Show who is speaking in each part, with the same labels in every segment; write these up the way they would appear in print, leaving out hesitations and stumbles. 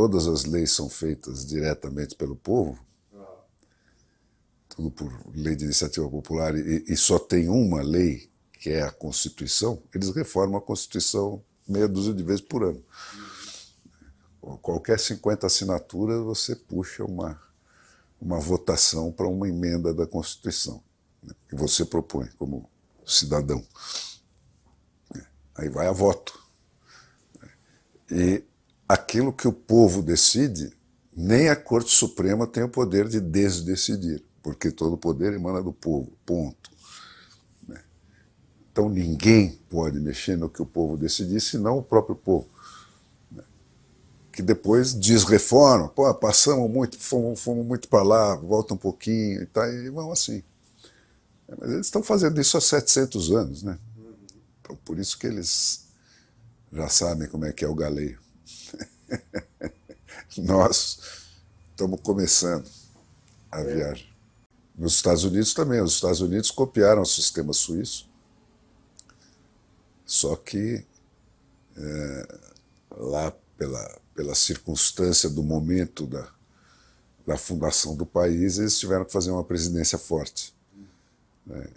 Speaker 1: todas as leis são feitas diretamente pelo povo, tudo por lei de iniciativa popular, e só tem uma lei, que é a Constituição, eles reformam a Constituição meia dúzia de vezes por ano. Qualquer 50 assinaturas, você puxa uma votação para uma emenda da Constituição, né, que você propõe como cidadão. Aí vai a voto. E aquilo que o povo decide, nem a Corte Suprema tem o poder de desdecidir, porque todo o poder emana do povo, ponto. Então ninguém pode mexer no que o povo decidir, senão o próprio povo. Que depois desreforma, pô, passamos muito, fomos muito para lá, volta um pouquinho, e vão assim. Mas eles estão fazendo isso há 700 anos, né? Então, por isso que eles já sabem como é que é o galeio. Nós estamos começando a viagem. Nos Estados Unidos também, os Estados Unidos copiaram o sistema suíço, só que lá pela circunstância do momento da fundação do país, eles tiveram que fazer uma presidência forte.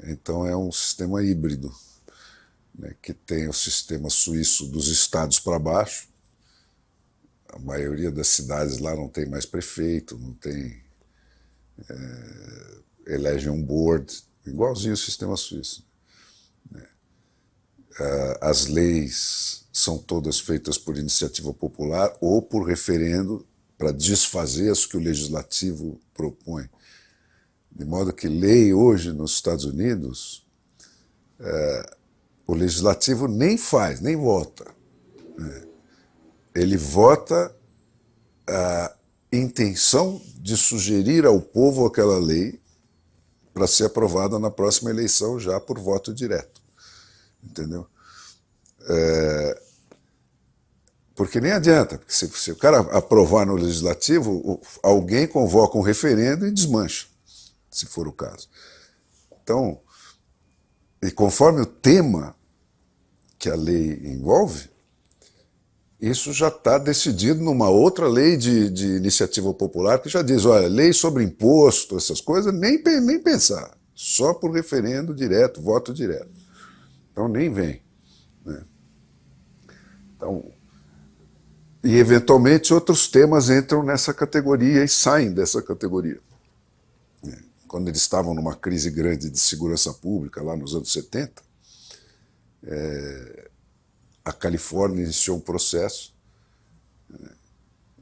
Speaker 1: Então é um sistema híbrido, né, que tem o sistema suíço dos estados para baixo. A maioria das cidades lá não tem mais prefeito, não tem... elege um board, igualzinho o sistema suíço. As leis são todas feitas por iniciativa popular ou por referendo para desfazer as que o legislativo propõe. De modo que lei hoje nos Estados Unidos, o legislativo nem faz, nem vota. Ele vota a intenção de sugerir ao povo aquela lei para ser aprovada na próxima eleição já por voto direto. Entendeu? Porque nem adianta, porque se o cara aprovar no legislativo, alguém convoca um referendo e desmancha, se for o caso. Então, e conforme o tema que a lei envolve, isso já está decidido numa outra lei de iniciativa popular que já diz, olha, lei sobre imposto, essas coisas, nem pensar, só por referendo direto, voto direto. Então nem vem. Né? Então, e eventualmente outros temas entram nessa categoria e saem dessa categoria. Quando eles estavam numa crise grande de segurança pública, lá nos anos 70, a Califórnia iniciou um processo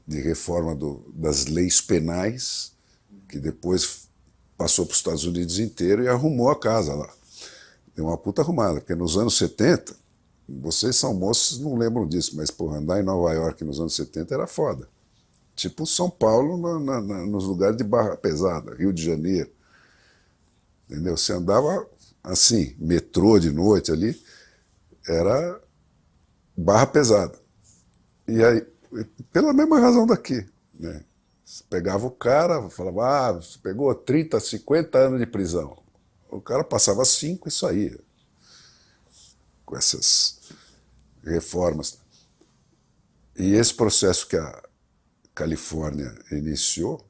Speaker 1: de reforma das leis penais, que depois passou para os Estados Unidos inteiro e arrumou a casa lá. Deu uma puta arrumada, porque nos anos 70, vocês são moços, não lembram disso, mas porra, andar em Nova York nos anos 70 era foda. Tipo São Paulo nos lugares de barra pesada, Rio de Janeiro. Entendeu? Você andava assim, metrô de noite ali, era barra pesada. E aí, pela mesma razão daqui, né? Você pegava o cara, falava, você pegou 30, 50 anos de prisão. O cara passava 5 e saía. Com essas reformas. E esse processo que a Califórnia iniciou,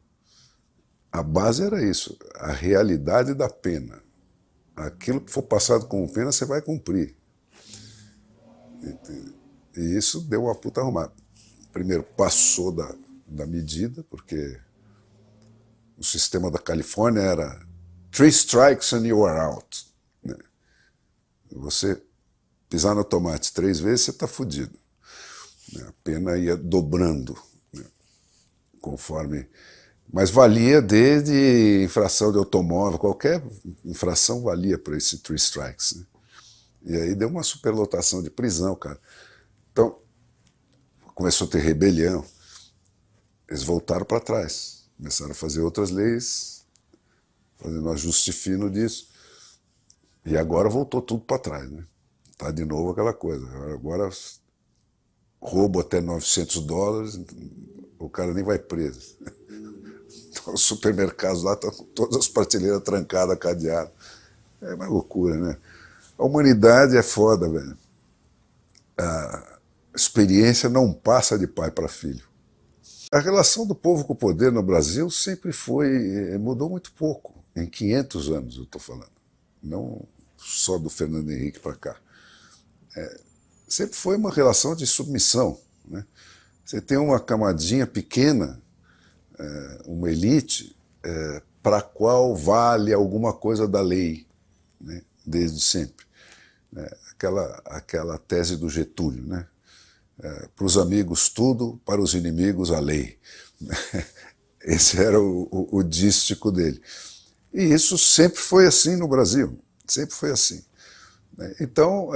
Speaker 1: a base era isso, a realidade da pena. Aquilo que for passado como pena, você vai cumprir. E isso deu uma puta arrumada. Primeiro, passou da medida, porque o sistema da Califórnia era 3 strikes and you are out. Né? Você pisar no tomate 3 vezes, você está fudido. A pena ia dobrando, né? Conforme... Mas valia desde infração de automóvel, qualquer infração valia para esse 3 strikes. Né? E aí deu uma superlotação de prisão, cara. Então, começou a ter rebelião. Eles voltaram para trás. Começaram a fazer outras leis, fazendo ajuste fino disso. E agora voltou tudo para trás, né? Tá de novo aquela coisa. Agora roubo até $900, o cara nem vai preso. Então, os supermercados lá estão com todas as prateleiras trancadas, cadeadas. É uma loucura, né? A humanidade é foda, velho. A experiência não passa de pai para filho. A relação do povo com o poder no Brasil sempre mudou muito pouco, em 500 anos eu estou falando, não só do Fernando Henrique para cá. Sempre foi uma relação de submissão, né? Você tem uma camadinha pequena, uma elite, para a qual vale alguma coisa da lei, né? Desde sempre. Aquela tese do Getúlio, né? Para os amigos tudo, para os inimigos a lei. Esse era o dístico dele. E isso sempre foi assim no Brasil, sempre foi assim. Então,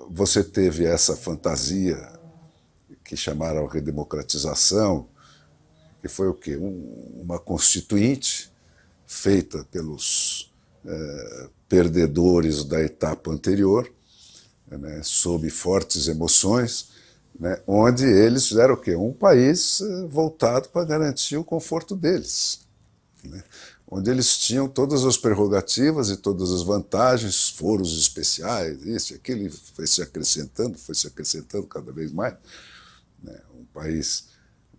Speaker 1: você teve essa fantasia que chamaram redemocratização, que foi o quê? Uma constituinte feita pelos perdedores da etapa anterior, né, sob fortes emoções, né, onde eles fizeram o quê? Um país voltado para garantir o conforto deles, né, onde eles tinham todas as prerrogativas e todas as vantagens, foros especiais, isso e aquilo, foi se acrescentando cada vez mais, né, um país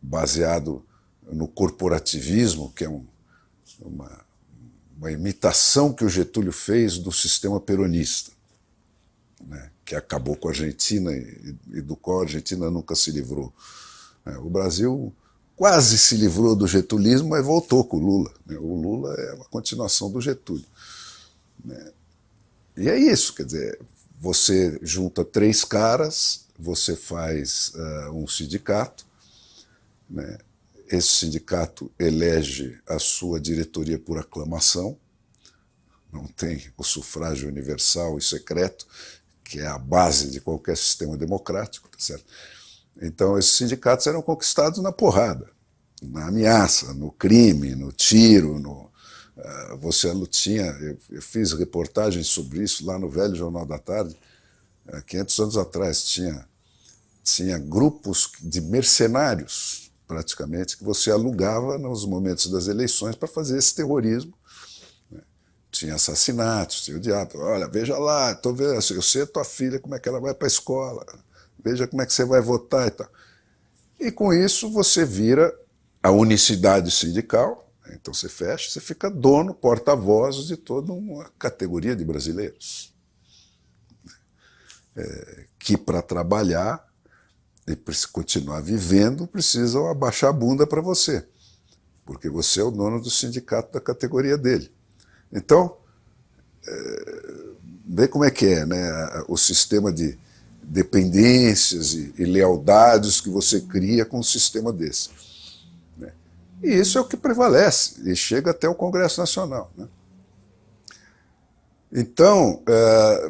Speaker 1: baseado no corporativismo, que é uma imitação que o Getúlio fez do sistema peronista, né, que acabou com a Argentina e do qual a Argentina nunca se livrou. O Brasil quase se livrou do getulismo, mas voltou com o Lula. O Lula é uma continuação do Getúlio. E é isso, quer dizer, você junta 3 caras, você faz um sindicato, né? Esse sindicato elege a sua diretoria por aclamação, não tem o sufrágio universal e secreto, que é a base de qualquer sistema democrático, tá certo? Então, esses sindicatos eram conquistados na porrada, na ameaça, no crime, no tiro. Você tinha, eu fiz reportagens sobre isso lá no velho Jornal da Tarde, 500 anos atrás, tinha grupos de mercenários, praticamente, que você alugava nos momentos das eleições para fazer esse terrorismo. Tinha assassinatos, tinha o diabo. Olha, veja lá, tô vendo, eu sei a tua filha, como é que ela vai para a escola, veja como é que você vai votar e tal. E com isso você vira a unicidade sindical, então você fecha, você fica dono, porta-voz de toda uma categoria de brasileiros. Que para trabalhar e continuar vivendo precisam abaixar a bunda para você, porque você é o dono do sindicato da categoria dele. Então, vê como é que é, né? O sistema de dependências e lealdades que você cria com um sistema desse. Né? E isso é o que prevalece, e chega até o Congresso Nacional. Né? Então,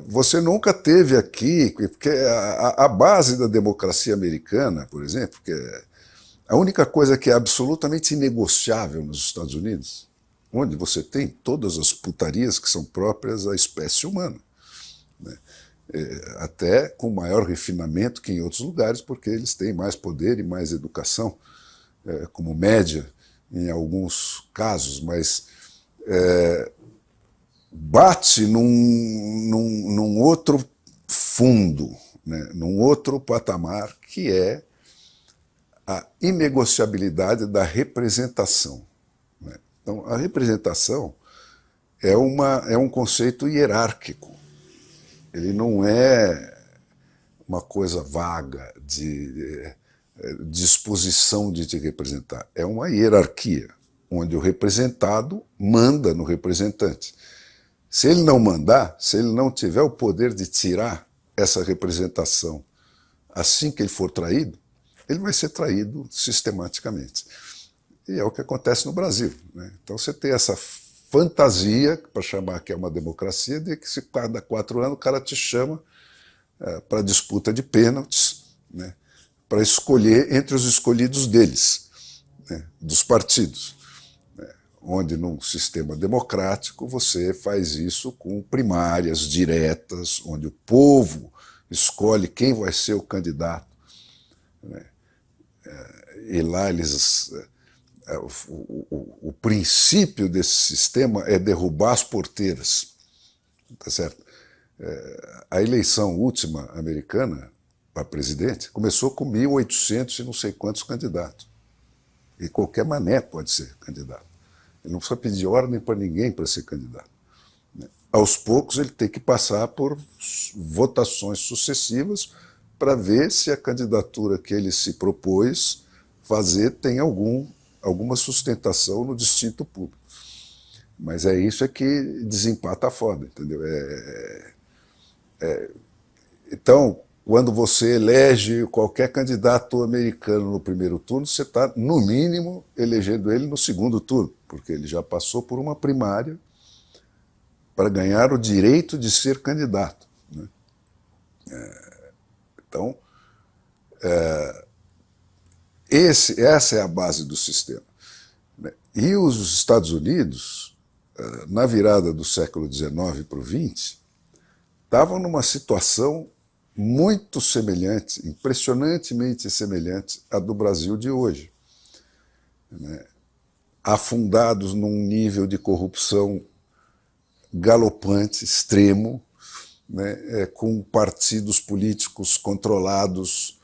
Speaker 1: você nunca teve aqui, porque a base da democracia americana, por exemplo, que a única coisa que é absolutamente inegociável nos Estados Unidos, onde você tem todas as putarias que são próprias à espécie humana, né? Até com maior refinamento que em outros lugares, porque eles têm mais poder e mais educação, como média em alguns casos, mas bate num outro fundo, né? Num outro patamar, que é a inegociabilidade da representação. Né? Então, a representação é um conceito hierárquico. Ele não é uma coisa vaga de disposição de te representar. É uma hierarquia, onde o representado manda no representante. Se ele não mandar, se ele não tiver o poder de tirar essa representação assim que ele for traído, ele vai ser traído sistematicamente. E é o que acontece no Brasil. Né? Então você tem essa fantasia, para chamar que é uma democracia, de que se cada 4 anos o cara te chama para disputa de pênaltis, né? Para escolher entre os escolhidos deles, né? Dos partidos. Onde num sistema democrático você faz isso com primárias diretas, onde o povo escolhe quem vai ser o candidato. Né? E lá eles... O princípio desse sistema é derrubar as porteiras. Tá certo? A eleição última americana para presidente começou com 1.800 e não sei quantos candidatos. E qualquer mané pode ser candidato. Ele não precisa pedir ordem para ninguém para ser candidato. Aos poucos ele tem que passar por votações sucessivas para ver se a candidatura que ele se propôs fazer tem alguma sustentação no distinto público. Mas é isso que desempata a foda, entendeu? Então, quando você elege qualquer candidato americano no primeiro turno, você está, no mínimo, elegendo ele no segundo turno, porque ele já passou por uma primária para ganhar o direito de ser candidato, né? Então, essa é a base do sistema. E os Estados Unidos, na virada do século XIX para o XX, estavam numa situação muito semelhante, impressionantemente semelhante à do Brasil de hoje, né? Afundados num nível de corrupção galopante, extremo, né? Com partidos políticos controlados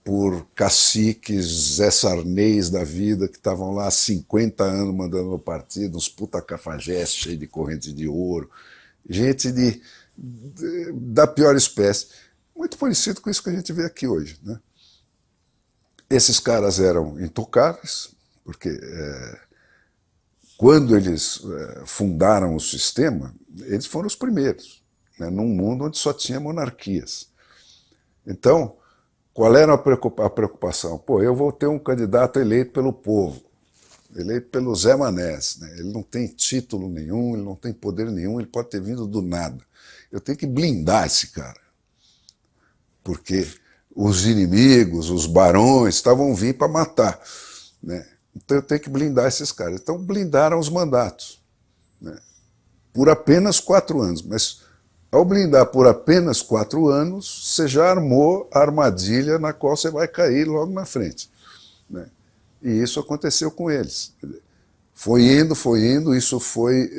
Speaker 1: por caciques, Zé Sarnês da vida, que estavam lá há 50 anos mandando no partido, uns puta cafajestes cheios de corrente de ouro, gente da pior espécie, muito parecido com isso que a gente vê aqui hoje, né? Esses caras eram intocáveis, porque quando eles fundaram o sistema, eles foram os primeiros, né, num mundo onde só tinha monarquias. Então, qual era a preocupação? Pô, eu vou ter um candidato eleito pelo povo, eleito pelo Zé Manés, né? Ele não tem título nenhum, ele não tem poder nenhum, ele pode ter vindo do nada. Eu tenho que blindar esse cara, porque os inimigos, os barões, estavam vindo para matar, né? Então eu tenho que blindar esses caras. Então blindaram os mandatos, né? Por apenas 4 anos. Mas ao blindar por apenas 4 anos, você já armou a armadilha na qual você vai cair logo na frente, né? E isso aconteceu com eles. Foi indo, isso foi...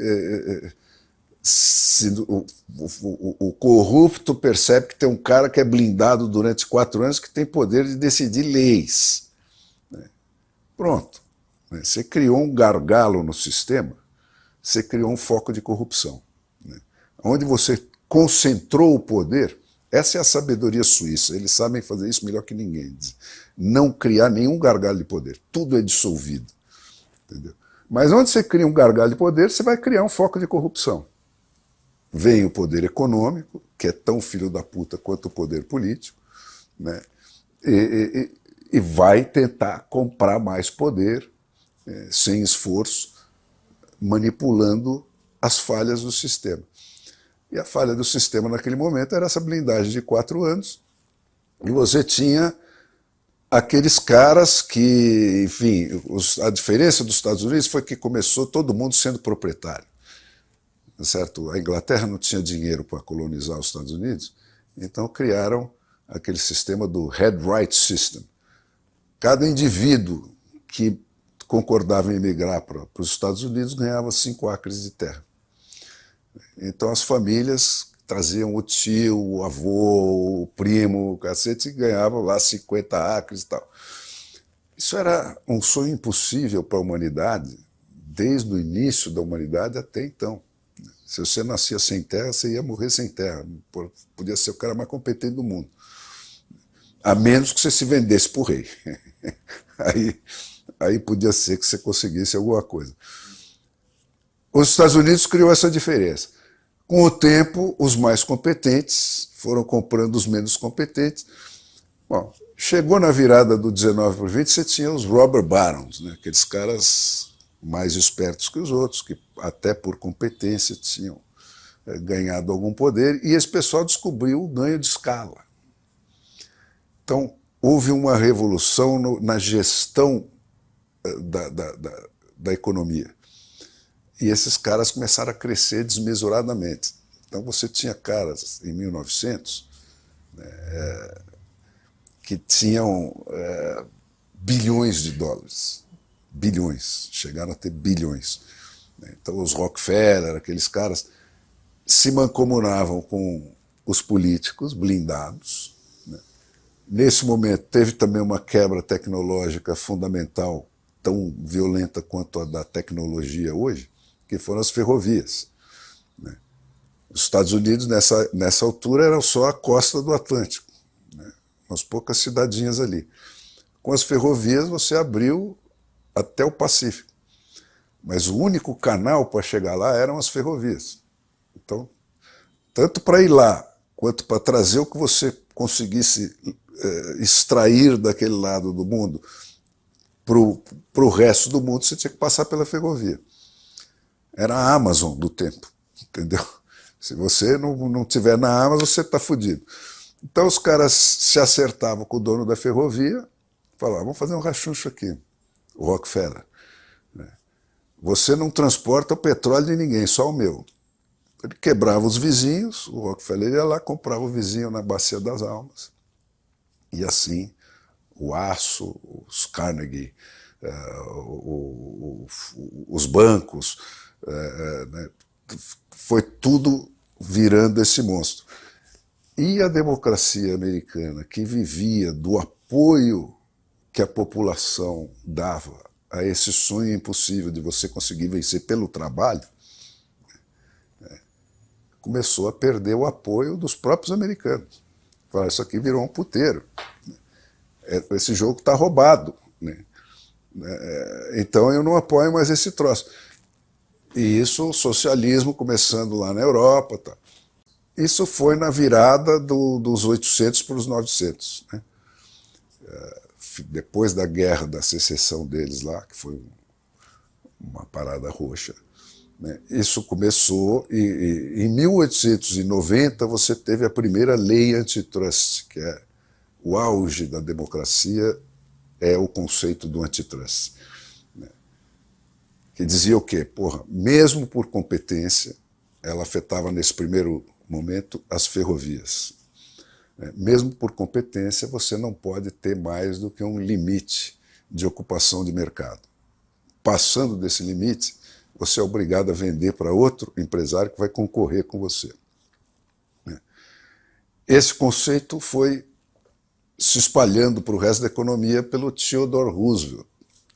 Speaker 1: o corrupto percebe que tem um cara que é blindado durante 4 anos que tem poder de decidir leis, né? Pronto. Você criou um gargalo no sistema, você criou um foco de corrupção, né? Onde você concentrou o poder, essa é a sabedoria suíça, eles sabem fazer isso melhor que ninguém. Não criar nenhum gargalo de poder, tudo é dissolvido, entendeu? Mas onde você cria um gargalo de poder, você vai criar um foco de corrupção. Vem o poder econômico, que é tão filho da puta quanto o poder político, né? E vai tentar comprar mais poder, sem esforço, manipulando as falhas do sistema. E a falha do sistema naquele momento era essa blindagem de 4 anos, e você tinha aqueles caras que, enfim, a diferença dos Estados Unidos foi que começou todo mundo sendo proprietário. Certo? A Inglaterra não tinha dinheiro para colonizar os Estados Unidos, então criaram aquele sistema do Head Right System. Cada indivíduo que concordava em emigrar para os Estados Unidos ganhava 5 acres de terra. Então as famílias traziam o tio, o avô, o primo, o cacete, e ganhavam lá 50 acres e tal. Isso era um sonho impossível para a humanidade, desde o início da humanidade até então. Se você nascia sem terra, você ia morrer sem terra. Podia ser o cara mais competente do mundo. A menos que você se vendesse para o rei. Aí podia ser que você conseguisse alguma coisa. Os Estados Unidos criou essa diferença. Com o tempo, os mais competentes foram comprando os menos competentes. Bom, chegou na virada do 19 para o 20, você tinha os robber barons, né? Aqueles caras mais espertos que os outros, que até por competência tinham ganhado algum poder, e esse pessoal descobriu o ganho de escala. Então, houve uma revolução na gestão da economia. E esses caras começaram a crescer desmesuradamente. Então você tinha caras, em 1900, que tinham bilhões de dólares. Bilhões, chegaram a ter bilhões. Então os Rockefeller, aqueles caras, se mancomunavam com os políticos blindados, né? Nesse momento teve também uma quebra tecnológica fundamental tão violenta quanto a da tecnologia hoje, que foram as ferrovias. Os Estados Unidos, nessa altura, eram só a costa do Atlântico, umas poucas cidadinhas ali. Com as ferrovias, você abriu até o Pacífico. Mas o único canal para chegar lá eram as ferrovias. Então, tanto para ir lá, quanto para trazer o que você conseguisse extrair daquele lado do mundo para o resto do mundo, você tinha que passar pela ferrovia. Era a Amazon do tempo, entendeu? Se você não tiver na Amazon, você está fodido. Então os caras se acertavam com o dono da ferrovia, falavam, vamos fazer um rachuncho aqui, o Rockefeller. Você não transporta o petróleo de ninguém, só o meu. Ele quebrava os vizinhos, o Rockefeller ia lá, comprava o vizinho na Bacia das Almas. E assim, o aço, os Carnegie, os bancos, foi tudo virando esse monstro. E a democracia americana, que vivia do apoio que a população dava a esse sonho impossível de você conseguir vencer pelo trabalho, começou a perder o apoio dos próprios americanos. Falaram, isso aqui virou um puteiro. Esse jogo está roubado. Então eu não apoio mais esse troço. E isso, o socialismo começando lá na Europa. Tá. Isso foi na virada dos 800 para os 900. Depois da guerra da secessão deles lá, que foi uma parada roxa, isso começou e em 1890 você teve a primeira lei antitrust, que é o auge da democracia, é o conceito do antitrust. Que dizia o quê? Porra, mesmo por competência, ela afetava nesse primeiro momento as ferrovias. Mesmo por competência, você não pode ter mais do que um limite de ocupação de mercado. Passando desse limite, você é obrigado a vender para outro empresário que vai concorrer com você. Esse conceito foi se espalhando para o resto da economia pelo Theodore Roosevelt,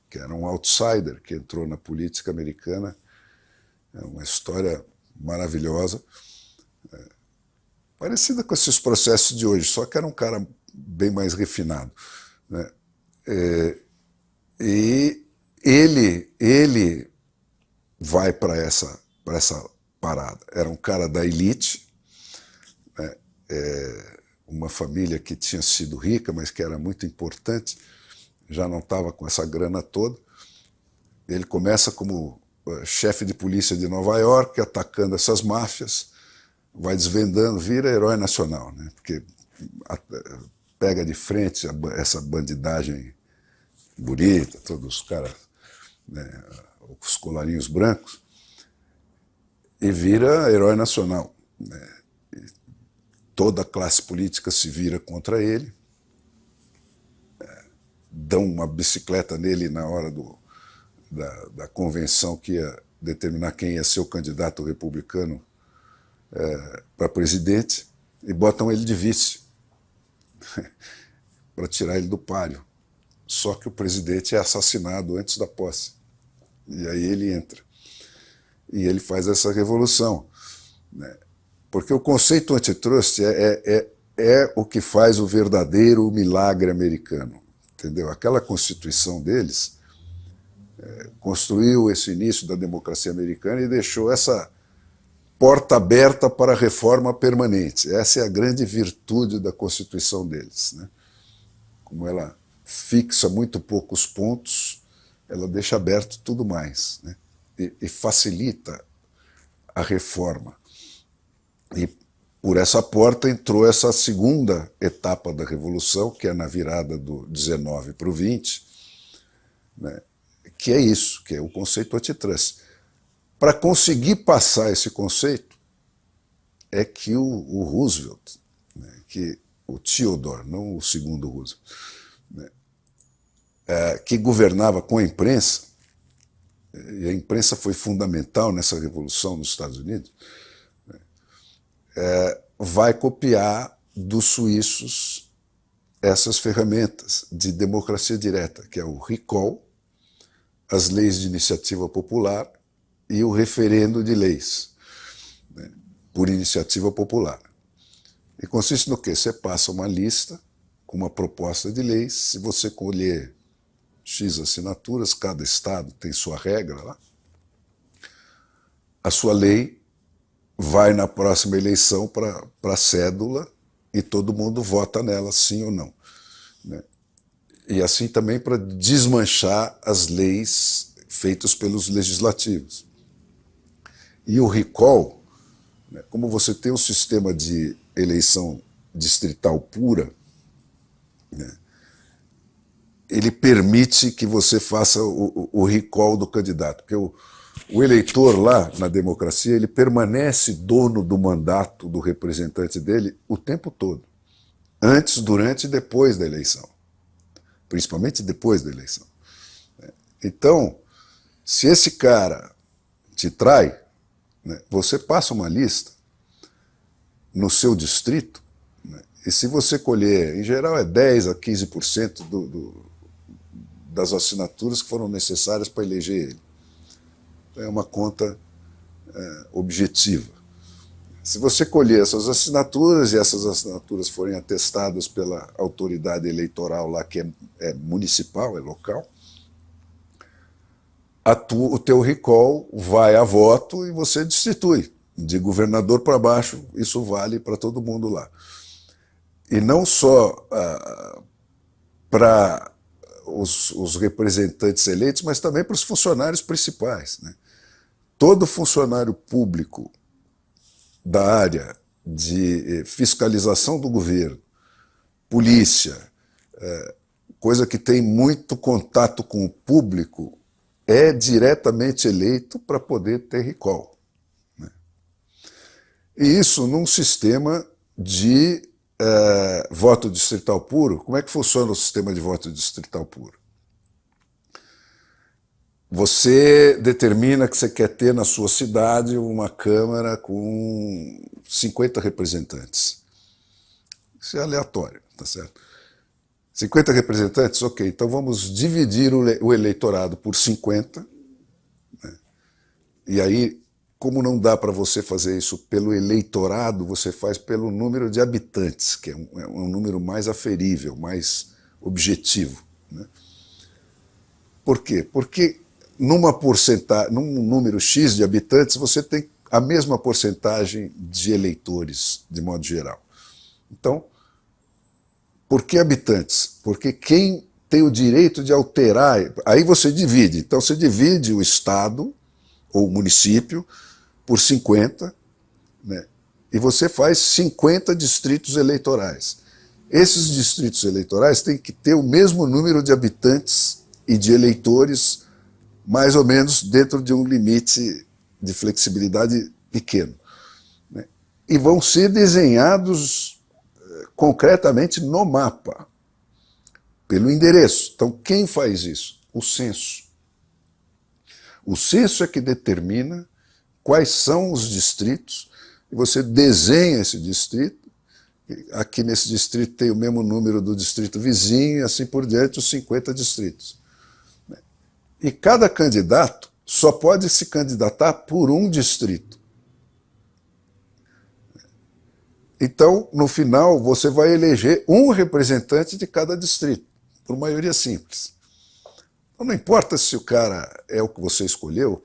Speaker 1: que era um outsider que entrou na política americana. É uma história maravilhosa, parecida com esses processos de hoje, só que era um cara bem mais refinado. E ele vai para essa parada. Era um cara da elite, uma família que tinha sido rica, mas que era muito importante, já não estava com essa grana toda. Ele começa como chefe de polícia de Nova York, atacando essas máfias, vai desvendando, vira herói nacional, porque pega de frente essa bandidagem bonita, todos os caras, os colarinhos brancos, e vira herói nacional. Toda a classe política se vira contra ele, dão uma bicicleta nele na hora da convenção que ia determinar quem ia ser o candidato republicano para presidente, e botam ele de vice para tirar ele do páreo. Só que o presidente é assassinado antes da posse. E aí ele entra. E ele faz essa revolução. Porque o conceito antitrust é o que faz o verdadeiro milagre americano. Entendeu? Aquela Constituição deles construiu esse início da democracia americana e deixou essa porta aberta para a reforma permanente. Essa é a grande virtude da Constituição deles. Como ela fixa muito poucos pontos, ela deixa aberto tudo mais, e facilita a reforma. E por essa porta entrou essa segunda etapa da Revolução, que é na virada do 19 para o 20, que é isso, que é o conceito antitrust. Para conseguir passar esse conceito, é que o Roosevelt, que o Theodore, não o segundo Roosevelt, que governava com a imprensa, e a imprensa foi fundamental nessa revolução nos Estados Unidos, vai copiar dos suíços essas ferramentas de democracia direta, que é o recall, as leis de iniciativa popular e o referendo de leis, né, por iniciativa popular. E consiste no quê? Você passa uma lista com uma proposta de leis, se você colher X assinaturas, cada estado tem sua regra lá, a sua lei vai na próxima eleição para a cédula e todo mundo vota nela, sim ou não, né? E assim também para desmanchar as leis feitas pelos legislativos. E o recall, né, como você tem um sistema de eleição distrital pura, né, ele permite que você faça o recall do candidato, porque o eleitor lá na democracia, ele permanece dono do mandato do representante dele o tempo todo, antes, durante e depois da eleição, principalmente depois da eleição. Então, se esse cara te trai, né, você passa uma lista no seu distrito, né, e se você colher, em geral é 10 a 15% das assinaturas que foram necessárias para eleger ele. Então é uma conta objetiva. Se você colher essas assinaturas e essas assinaturas forem atestadas pela autoridade eleitoral lá, que é municipal, é local, o teu recall vai a voto e você destitui. De governador para baixo, isso vale para todo mundo lá. E não só para os representantes eleitos, mas também para os funcionários principais, né? Todo funcionário público da área de fiscalização do governo, polícia, coisa que tem muito contato com o público, é diretamente eleito para poder ter recall, né? E isso num sistema de voto distrital puro. Como é que funciona o sistema de voto distrital puro? Você determina que você quer ter na sua cidade uma Câmara com 50 representantes. Isso é aleatório, tá certo? 50 representantes, ok, então vamos dividir o eleitorado por 50, né? E aí, como não dá para você fazer isso pelo eleitorado, você faz pelo número de habitantes, que é um número mais aferível, mais objetivo, né? Por quê? Porque num número X de habitantes, você tem a mesma porcentagem de eleitores, de modo geral. Então, por que habitantes? Porque quem tem o direito de alterar, aí você divide. Então você divide o estado ou o município por 50, né? E você faz 50 distritos eleitorais. Esses distritos eleitorais têm que ter o mesmo número de habitantes e de eleitores, mais ou menos dentro de um limite de flexibilidade pequeno, né? E vão ser desenhados concretamente no mapa, pelo endereço. Então, quem faz isso? O censo. O censo é que determina quais são os distritos, e você desenha esse distrito. Aqui nesse distrito tem o mesmo número do distrito vizinho, e assim por diante, os 50 distritos. E cada candidato só pode se candidatar por um distrito. Então, no final, você vai eleger um representante de cada distrito, por maioria simples. Então, não importa se o cara é o que você escolheu,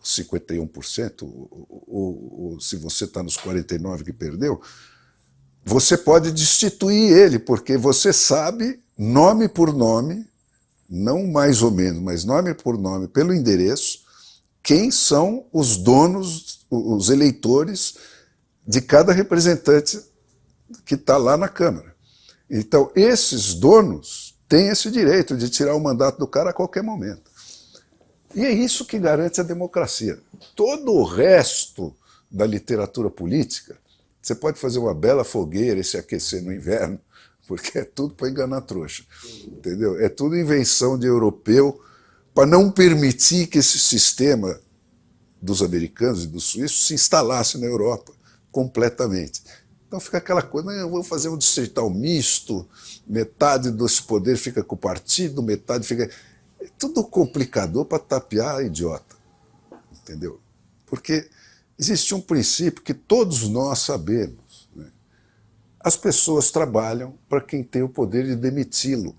Speaker 1: 51%, ou se você está nos 49% que perdeu, você pode destituir ele, porque você sabe, nome por nome, não mais ou menos, mas nome por nome, pelo endereço, quem são os donos, os eleitores de cada representante que está lá na Câmara. Então, esses donos têm esse direito de tirar o mandato do cara a qualquer momento. E é isso que garante a democracia. Todo o resto da literatura política, você pode fazer uma bela fogueira e se aquecer no inverno, porque é tudo para enganar trouxa, entendeu? É tudo invenção de europeu para não permitir que esse sistema dos americanos e dos suíços se instalasse na Europa completamente. Então fica aquela coisa, eu vou fazer um distrital misto, metade dos poderes fica com o partido, metade fica... É tudo complicador para tapear idiota, entendeu? Porque existe um princípio que todos nós sabemos, né? As pessoas trabalham para quem tem o poder de demiti-lo.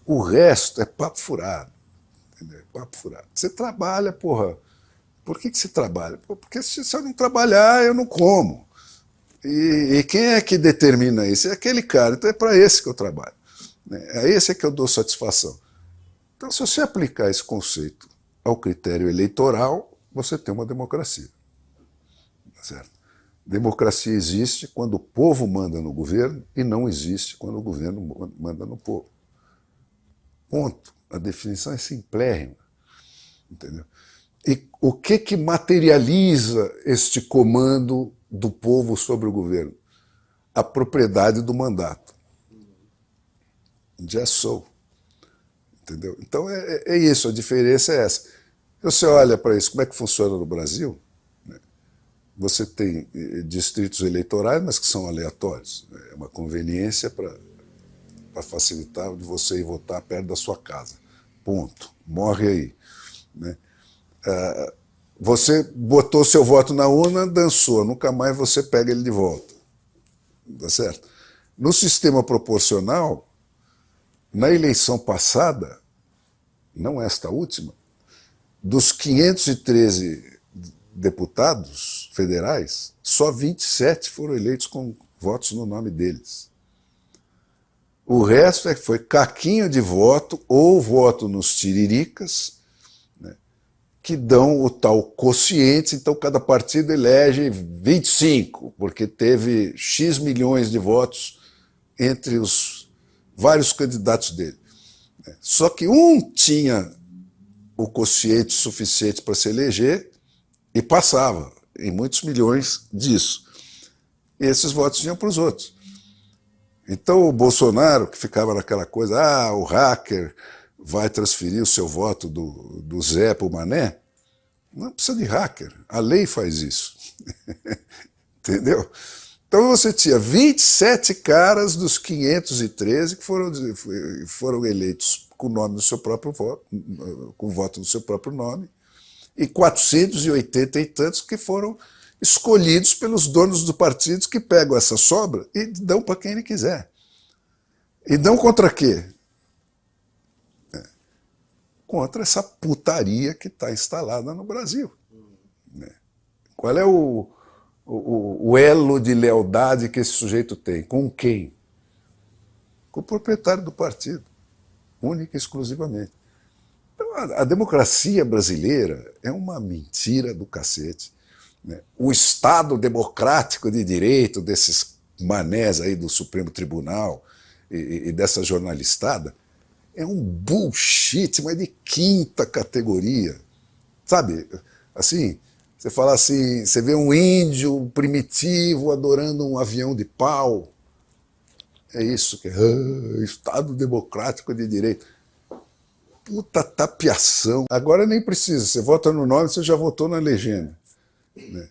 Speaker 1: O resto é papo furado, entendeu? É papo furado. Você trabalha, porra. Por que você trabalha? Porque se eu não trabalhar, eu não como. E quem é que determina isso? É aquele cara. Então é para esse que eu trabalho. É esse que eu dou satisfação. Então, se você aplicar esse conceito ao critério eleitoral, você tem uma democracia. Certo? Democracia existe quando o povo manda no governo e não existe quando o governo manda no povo. Ponto. A definição é simplérrima. Entendeu? E o que materializa este comando do povo sobre o governo? A propriedade do mandato. Já sou. Entendeu? Então é isso, a diferença é essa. Você olha para isso, como é que funciona no Brasil? Você tem distritos eleitorais, mas que são aleatórios. É uma conveniência para facilitar de você ir votar perto da sua casa. Ponto. Morre aí. Né? Você botou seu voto na urna, dançou, nunca mais você pega ele de volta. Tá certo? No sistema proporcional, na eleição passada, não esta última, dos 513 deputados federais, só 27 foram eleitos com votos no nome deles. O resto foi caquinho de voto ou voto nos tiriricas, né, que dão o tal quociente, então cada partido elege 25, porque teve X milhões de votos entre os vários candidatos dele. Só que um tinha o quociente suficiente para se eleger e passava em muitos milhões disso. E esses votos iam para os outros. Então o Bolsonaro, que ficava naquela coisa, o hacker vai transferir o seu voto do Zé para o Mané, não precisa de hacker, a lei faz isso. Entendeu? Então você tinha 27 caras dos 513 que foram eleitos com o nome do seu próprio voto, com o voto do seu próprio nome, e 480 e tantos que foram escolhidos pelos donos do partido que pegam essa sobra e dão para quem ele quiser. E dão contra quê? Contra essa putaria que está instalada no Brasil. Qual é o elo de lealdade que esse sujeito tem? Com quem? Com o proprietário do partido, única e exclusivamente. Então, a democracia brasileira é uma mentira do cacete. O Estado democrático de direito desses manés aí do Supremo Tribunal e dessa jornalistada é um bullshit, mas de quinta categoria. Sabe, assim, você fala assim, você vê um índio primitivo adorando um avião de pau. É isso que é Estado democrático de direito. Puta tapiação. Agora nem precisa, você vota no nome, você já votou na legenda. Né?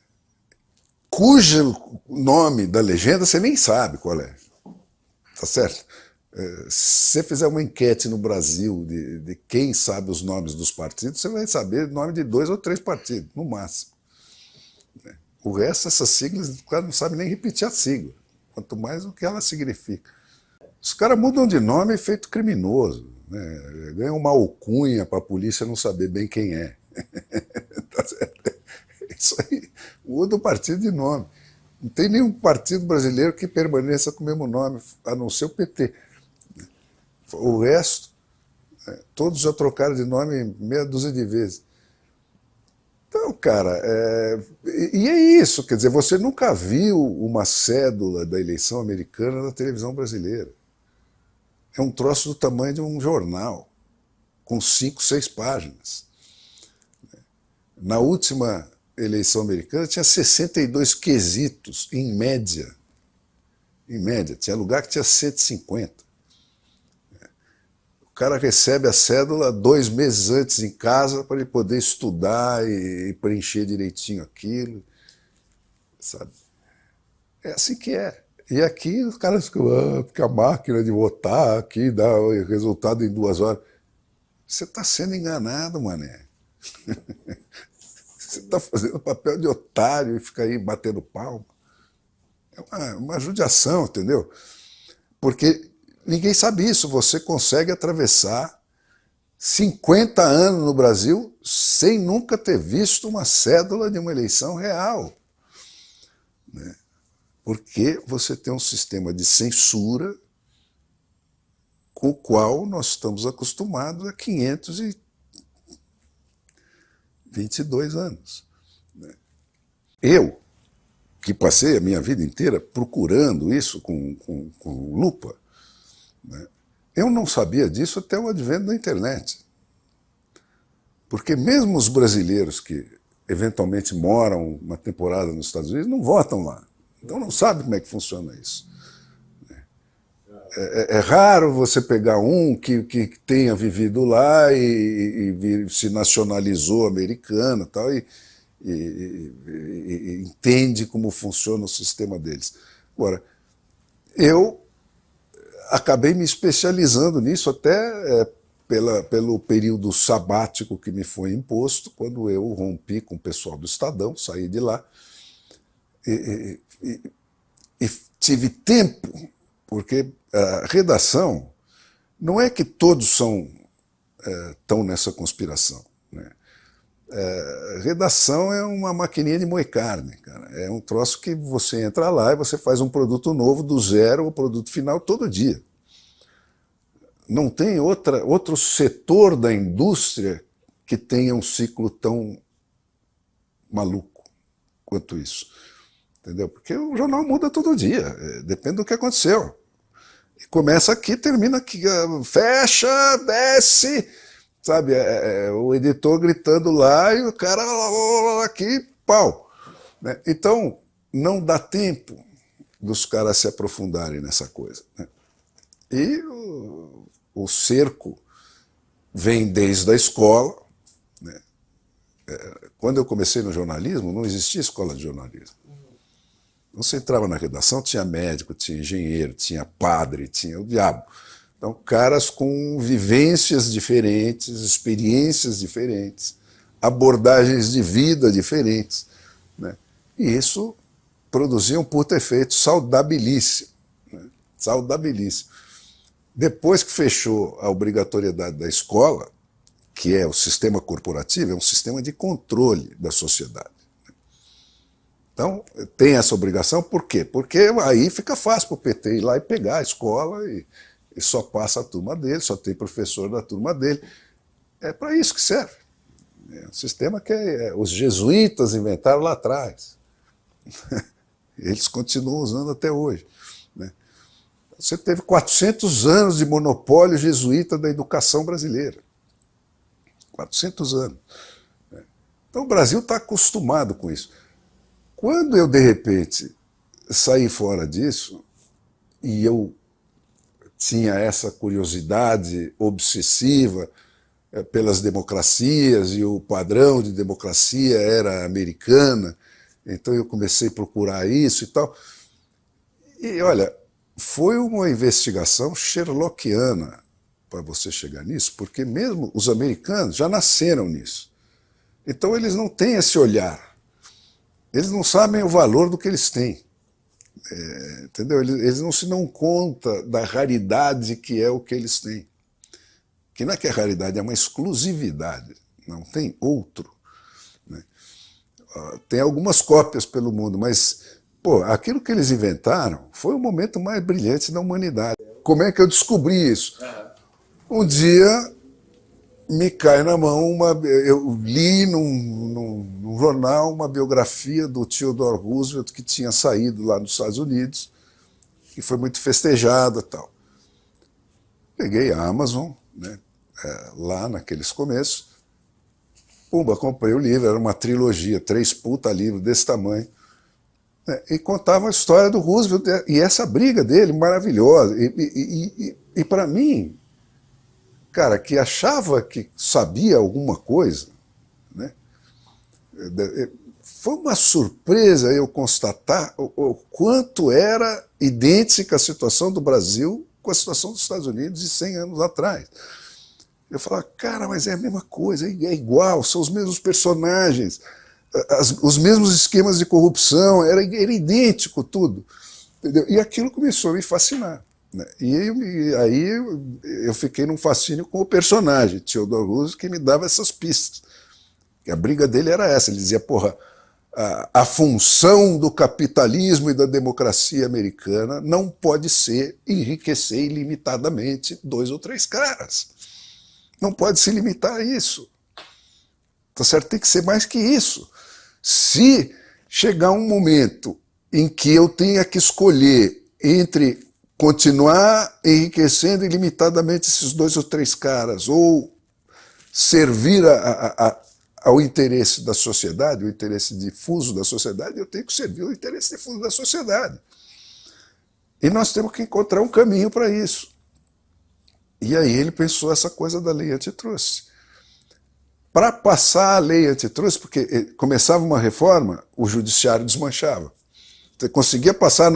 Speaker 1: Cujo nome da legenda você nem sabe qual é. Tá certo? Se você fizer uma enquete no Brasil de quem sabe os nomes dos partidos, você vai saber o nome de 2 ou 3 partidos, no máximo. O resto, essas siglas, o cara não sabe nem repetir a sigla, quanto mais o que ela significa. Os caras mudam de nome feito criminoso, né? Ganham uma alcunha para a polícia não saber bem quem é. Tá certo? Isso aí, muda o partido de nome. Não tem nenhum partido brasileiro que permaneça com o mesmo nome, a não ser o PT. O resto, todos já trocaram de nome meia dúzia de vezes. Então, cara, e é isso, quer dizer, você nunca viu uma cédula da eleição americana na televisão brasileira. É um troço do tamanho de um jornal, com 5, 6 páginas. Na última eleição americana tinha 62 quesitos, em média. Em média, tinha lugar que tinha 150. O cara recebe a cédula 2 meses antes em casa para ele poder estudar e preencher direitinho aquilo, sabe? É assim que é. E aqui os caras ficam, porque a máquina de votar aqui dá o resultado em 2 horas. Você está sendo enganado, mané. Você está fazendo papel de otário e fica aí batendo palma. É uma judiação, entendeu? Porque ninguém sabe isso. Você consegue atravessar 50 anos no Brasil sem nunca ter visto uma cédula de uma eleição real. Né? Porque você tem um sistema de censura com o qual nós estamos acostumados há 522 anos. Eu, que passei a minha vida inteira procurando isso com lupa, né? Eu não sabia disso até o advento da internet. Porque mesmo os brasileiros que eventualmente moram uma temporada nos Estados Unidos não votam lá. Então não sabe como é que funciona isso. É raro você pegar um que tenha vivido lá e se nacionalizou americano tal, e entende como funciona o sistema deles. Agora, eu acabei me especializando nisso até pelo período sabático que me foi imposto, quando eu rompi com o pessoal do Estadão, saí de lá, e tive tempo, porque a redação não é que todos estão nessa conspiração. Né? Redação é uma maquininha de moer carne, cara. É um troço que você entra lá e você faz um produto novo do zero ao produto final todo dia. Não tem outro setor da indústria que tenha um ciclo tão maluco quanto isso. Entendeu? Porque o jornal muda todo dia, depende do que aconteceu. E começa aqui, termina aqui, fecha, desce, sabe? O editor gritando lá e o cara aqui, pau. Né? Então, não dá tempo dos caras se aprofundarem nessa coisa. Né? E o cerco vem desde a escola. Né? Quando eu comecei no jornalismo, não existia escola de jornalismo. Você entrava na redação, tinha médico, tinha engenheiro, tinha padre, tinha o diabo. Então, caras com vivências diferentes, experiências diferentes, abordagens de vida diferentes. Né? E isso produzia um puta efeito saudabilíssimo. Né? Saudabilíssimo. Depois que fechou a obrigatoriedade da escola, que é o sistema corporativo, é um sistema de controle da sociedade. Então, tem essa obrigação, por quê? Porque aí fica fácil para o PT ir lá e pegar a escola e só passa a turma dele, só tem professor da turma dele. É para isso que serve. É um sistema que os jesuítas inventaram lá atrás. Eles continuam usando até hoje. Né? Você teve 400 anos de monopólio jesuíta da educação brasileira. 400 anos. Então o Brasil está acostumado com isso. Quando eu, de repente, saí fora disso, e eu tinha essa curiosidade obsessiva pelas democracias, e o padrão de democracia era americana, então eu comecei a procurar isso e tal. E, olha, foi uma investigação sherlockiana para você chegar nisso, porque mesmo os americanos já nasceram nisso. Então eles não têm esse olhar. Eles não sabem o valor do que eles têm. Entendeu? Eles não se dão conta da raridade que é o que eles têm. Que não é que é raridade, é uma exclusividade. Não tem outro. Né? Tem algumas cópias pelo mundo, mas pô, aquilo que eles inventaram foi o momento mais brilhante da humanidade. Como é que eu descobri isso? Um dia me cai na mão, eu li num jornal uma biografia do Theodore Roosevelt que tinha saído lá nos Estados Unidos, que foi muito festejada e tal. Peguei a Amazon, né, lá naqueles começos, pumba, comprei o livro, era uma trilogia, 3 puta livros desse tamanho, né, e contava a história do Roosevelt e essa briga dele maravilhosa. E para mim, cara, que achava que sabia alguma coisa, né? foi uma surpresa eu constatar o quanto era idêntica a situação do Brasil com a situação dos Estados Unidos de 100 anos atrás. Eu falava, cara, mas é a mesma coisa, é igual, são os mesmos personagens, os mesmos esquemas de corrupção, era idêntico tudo. Entendeu? E aquilo começou a me fascinar. Né? E aí eu fiquei num fascínio com o personagem, Theodore Roosevelt, que me dava essas pistas. E a briga dele era essa, ele dizia, porra, a função do capitalismo e da democracia americana não pode ser enriquecer ilimitadamente 2 ou 3 caras. Não pode se limitar a isso. Tá certo? Tem que ser mais que isso. Se chegar um momento em que eu tenha que escolher entre continuar enriquecendo ilimitadamente esses 2 ou 3 caras ou servir ao interesse da sociedade, o interesse difuso da sociedade, eu tenho que servir o interesse difuso da sociedade. E nós temos que encontrar um caminho para isso. E aí ele pensou essa coisa da lei antitrust. Para passar a lei antitrust, porque começava uma reforma, o judiciário desmanchava. Você conseguia passar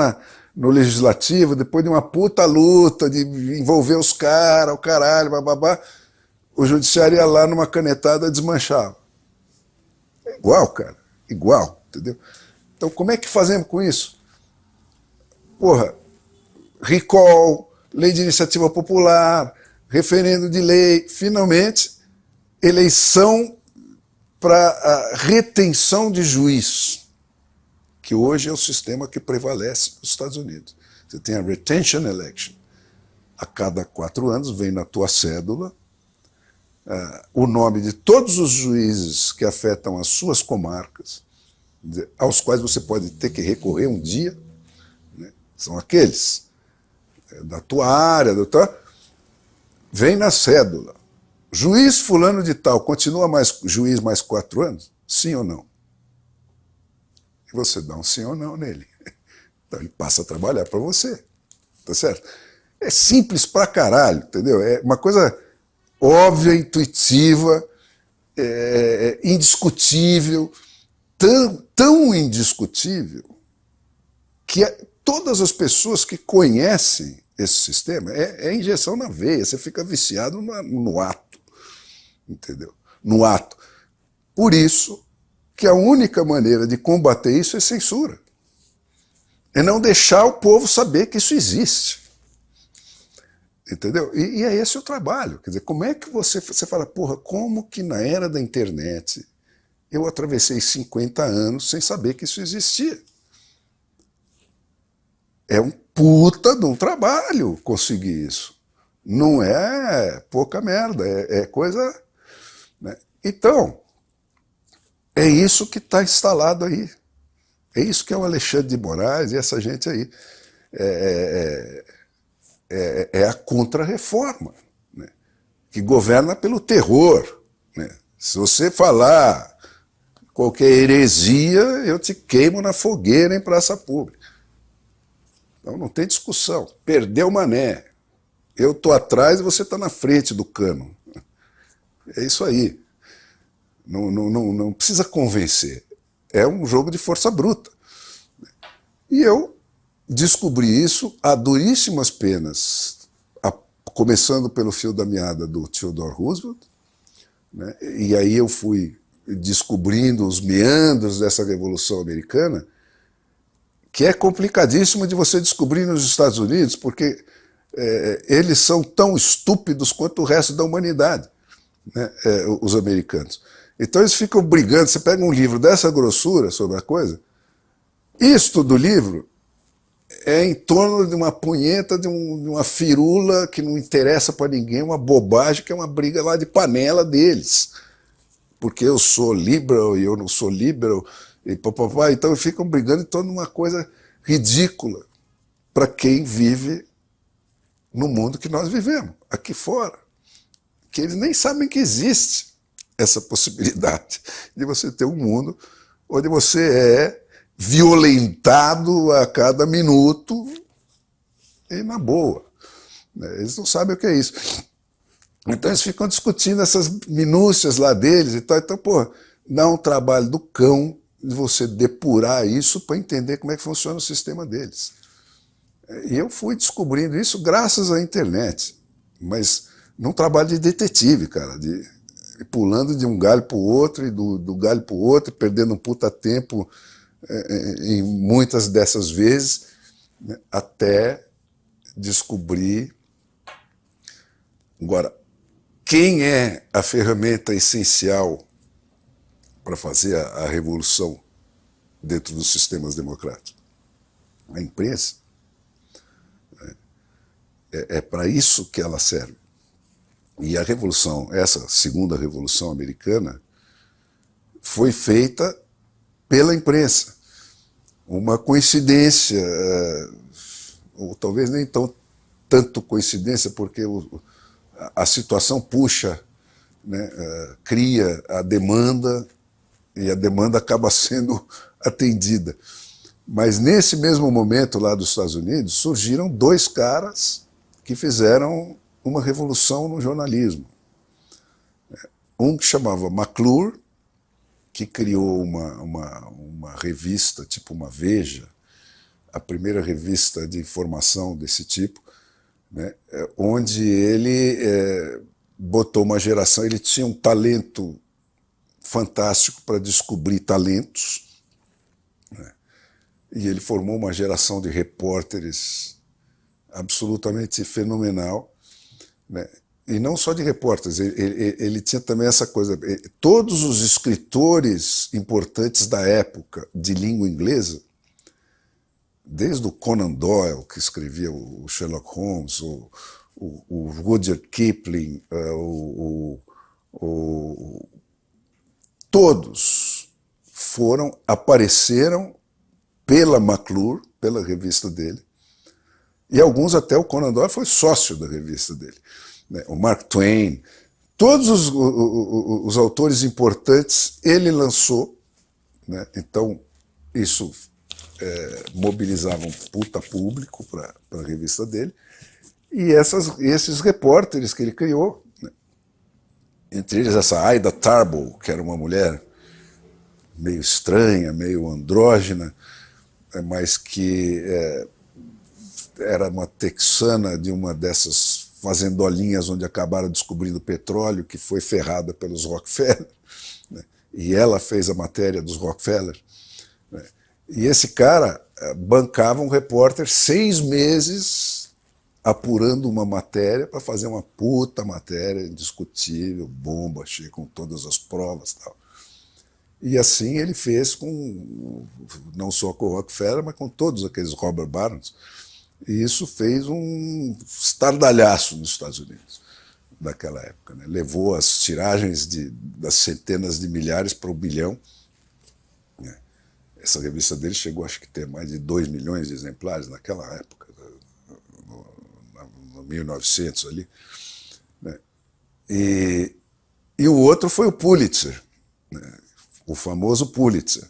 Speaker 1: no legislativo, depois de uma puta luta, de envolver os caras, o caralho, bababá, o judiciário ia lá numa canetada e desmanchava. É igual, cara, igual, entendeu? Então como é que fazemos com isso? Porra, recall, lei de iniciativa popular, referendo de lei, finalmente, eleição para a retenção de juiz, que hoje é o sistema que prevalece nos Estados Unidos. Você tem a retention election. A cada 4 anos vem na tua cédula o nome de todos os juízes que afetam as suas comarcas, aos quais você pode ter que recorrer um dia, né? São aqueles da tua área, vem na cédula. Juiz fulano de tal, continua juiz mais 4 anos? Sim ou não? E você dá um sim ou não nele. Então ele passa a trabalhar para você. Tá certo? É simples pra caralho, entendeu? É uma coisa óbvia, intuitiva, indiscutível, tão indiscutível que todas as pessoas que conhecem esse sistema, é injeção na veia, você fica viciado no ato, entendeu? No ato. Por isso que a única maneira de combater isso é censura. É não deixar o povo saber que isso existe. Entendeu? E é esse o trabalho. Quer dizer, como é que você fala, porra, como que na era da internet eu atravessei 50 anos sem saber que isso existia? É um puta de um trabalho conseguir isso. Não é pouca merda, é coisa... Né? Então, é isso que está instalado aí. É isso que é o Alexandre de Moraes e essa gente aí. É a contra-reforma, né? Que governa pelo terror. Né? Se você falar qualquer heresia, eu te queimo na fogueira em praça pública. Então não tem discussão. Perdeu mané. Eu estou atrás e você está na frente do cano. É isso aí. Não precisa convencer. É um jogo de força bruta. E eu descobri isso a duríssimas penas, começando pelo fio da meada do Theodore Roosevelt, né? E aí eu fui descobrindo os meandros dessa Revolução Americana, que é complicadíssimo de você descobrir nos Estados Unidos, porque eles são tão estúpidos quanto o resto da humanidade, né? Os americanos. Então eles ficam brigando, você pega um livro dessa grossura sobre a coisa, isto do livro é em torno de uma punheta, de uma firula que não interessa para ninguém, uma bobagem, que é uma briga lá de panela deles. Porque eu sou liberal e eu não sou liberal, e papapá, então ficam brigando em torno de uma coisa ridícula para quem vive no mundo que nós vivemos, aqui fora. Que eles nem sabem que existe essa possibilidade de você ter um mundo onde você é violentado a cada minuto e na boa. Eles não sabem o que é isso. Então eles ficam discutindo essas minúcias lá deles e tal. Então, pô, dá um trabalho do cão de você depurar isso para entender como é que funciona o sistema deles. E eu fui descobrindo isso graças à internet, mas num trabalho de detetive, cara, de pulando de um galho para o outro e do galho para o outro, perdendo um puta tempo em muitas dessas vezes, né, até descobrir. Agora, quem é a ferramenta essencial para fazer a revolução dentro dos sistemas democráticos? A imprensa. É para isso que ela serve. E a revolução, essa segunda revolução americana, foi feita pela imprensa. Uma coincidência, ou talvez nem tanto coincidência, porque a situação puxa, né, cria a demanda, e a demanda acaba sendo atendida. Mas nesse mesmo momento lá dos Estados Unidos, surgiram dois caras que fizeram uma revolução no jornalismo. Um que chamava McClure, que criou uma revista, tipo uma Veja, a primeira revista de informação desse tipo, né, onde ele botou uma geração, ele tinha um talento fantástico para descobrir talentos, né, e ele formou uma geração de repórteres absolutamente fenomenal, né? E não só de repórteres, ele tinha também essa coisa, todos os escritores importantes da época de língua inglesa, desde o Conan Doyle, que escrevia o Sherlock Holmes, o Rudyard Kipling, todos apareceram pela McClure, pela revista dele, e alguns até o Conan Doyle foi sócio da revista dele, né? O Mark Twain, todos os autores importantes ele lançou, né? Então isso mobilizava um puta público para a revista dele, e esses repórteres que ele criou, né? Entre eles essa Ida Tarbell, que era uma mulher meio estranha, meio andrógena, mas que era uma texana de uma dessas fazendolinhas onde acabaram descobrindo petróleo, que foi ferrada pelos Rockefeller, né? E ela fez a matéria dos Rockefeller, né? E esse cara bancava um repórter 6 meses apurando uma matéria para fazer uma puta matéria indiscutível, bomba, cheia com todas as provas e tal. E assim ele fez com, não só com o Rockefeller, mas com todos aqueles Robert Barons. E isso fez um estardalhaço nos Estados Unidos naquela época, né? Levou as tiragens das centenas de milhares para 1 bilhão. Né? Essa revista dele chegou, acho que, ter mais de 2 milhões de exemplares naquela época, no 1900 ali. Né? E o outro foi o Pulitzer, né? O famoso Pulitzer.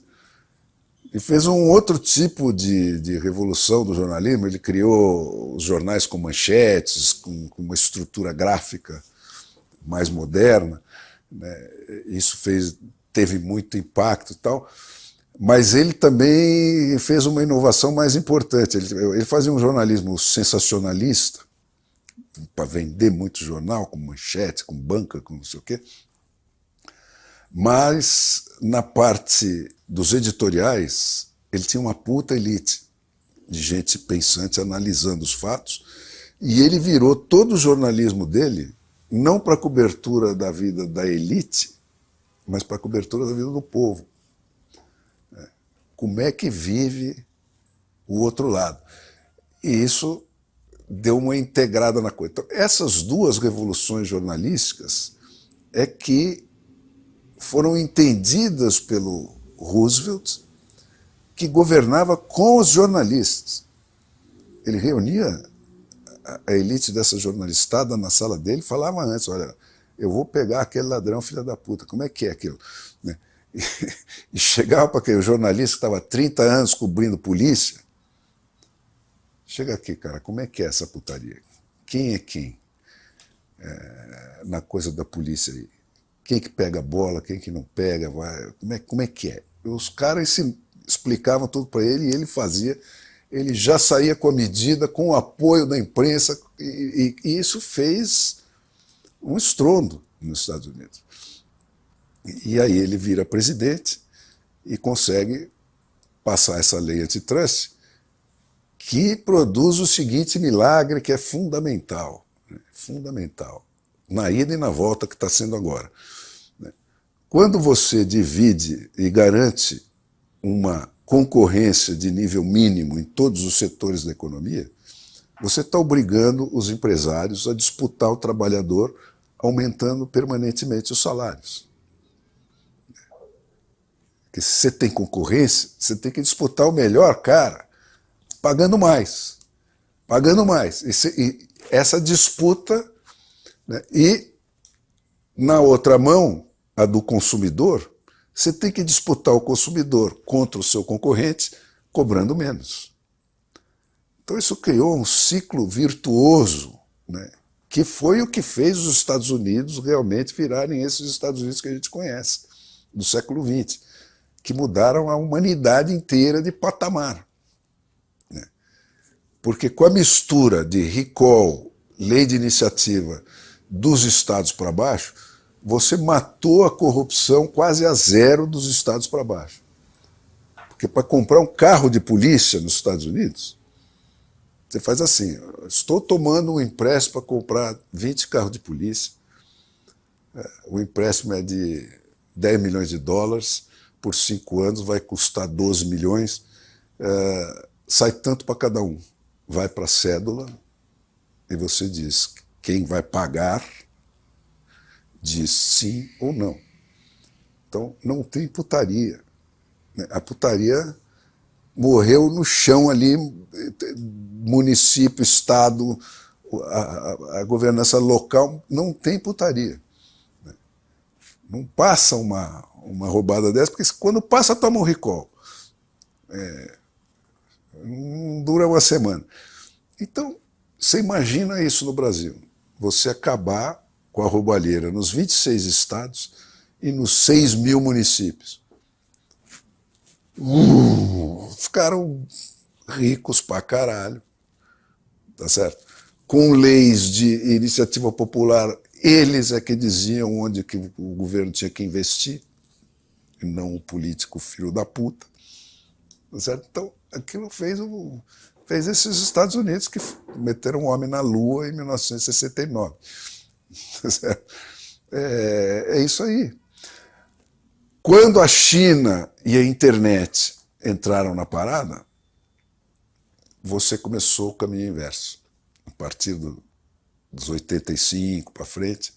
Speaker 1: E fez um outro tipo de revolução do jornalismo. Ele criou os jornais com manchetes, com uma estrutura gráfica mais moderna, né? Isso teve muito impacto e tal. Mas ele também fez uma inovação mais importante. Ele fazia um jornalismo sensacionalista, para vender muito jornal, com manchete, com banca, com não sei o quê. Mas, na parte dos editoriais, ele tinha uma puta elite de gente pensante, analisando os fatos, e ele virou todo o jornalismo dele, não para a cobertura da vida da elite, mas para a cobertura da vida do povo. Como é que vive o outro lado? E isso deu uma integrada na coisa. Então, essas duas revoluções jornalísticas é que foram entendidas pelo Roosevelt, que governava com os jornalistas. Ele reunia a elite dessa jornalistada na sala dele e falava antes, olha, eu vou pegar aquele ladrão filha da puta, como é que é aquilo? Né? E chegava para aquele jornalista que estava há 30 anos cobrindo polícia, chega aqui, cara, como é que é essa putaria? Quem é quem? Na coisa da polícia aí? Quem que pega a bola, quem que não pega, como é que é? Os caras explicavam tudo para ele e ele fazia. Ele já saía com a medida, com o apoio da imprensa, e isso fez um estrondo nos Estados Unidos. E aí ele vira presidente e consegue passar essa lei antitrust, que produz o seguinte milagre que é fundamental, né? Fundamental, na ida e na volta que está sendo agora. Quando você divide e garante uma concorrência de nível mínimo em todos os setores da economia, você está obrigando os empresários a disputar o trabalhador, aumentando permanentemente os salários. Porque se você tem concorrência, você tem que disputar o melhor cara, pagando mais. Pagando mais. E essa disputa, né, e na outra mão, a do consumidor, você tem que disputar o consumidor contra o seu concorrente, cobrando menos. Então isso criou um ciclo virtuoso, né, que foi o que fez os Estados Unidos realmente virarem esses Estados Unidos que a gente conhece, do século XX, que mudaram a humanidade inteira de patamar. Né? Porque com a mistura de recall, lei de iniciativa dos estados para baixo, você matou a corrupção quase a zero dos estados para baixo. Porque para comprar um carro de polícia nos Estados Unidos, você faz assim, estou tomando um empréstimo para comprar 20 carros de polícia, o empréstimo é de 10 milhões de dólares, por 5 anos vai custar 12 milhões, sai tanto para cada um. Vai para a cédula e você diz quem vai pagar, diz sim ou não. Então não tem putaria. A putaria morreu no chão ali, município, estado, a governança local, não tem putaria. Não passa uma roubada dessa, porque quando passa, toma um recall. Não dura uma semana. Então, você imagina isso no Brasil. Você acabar com a roubalheira nos 26 estados e nos 6 mil municípios. Ficaram ricos pra caralho, tá certo? Com leis de iniciativa popular, eles é que diziam onde que o governo tinha que investir, e não o político filho da puta, tá certo? Então, aquilo fez esses Estados Unidos que meteram um homem na Lua em 1969. Tá certo? É isso aí. Quando a China e a internet entraram na parada, você começou o caminho inverso. A partir dos 85 para frente,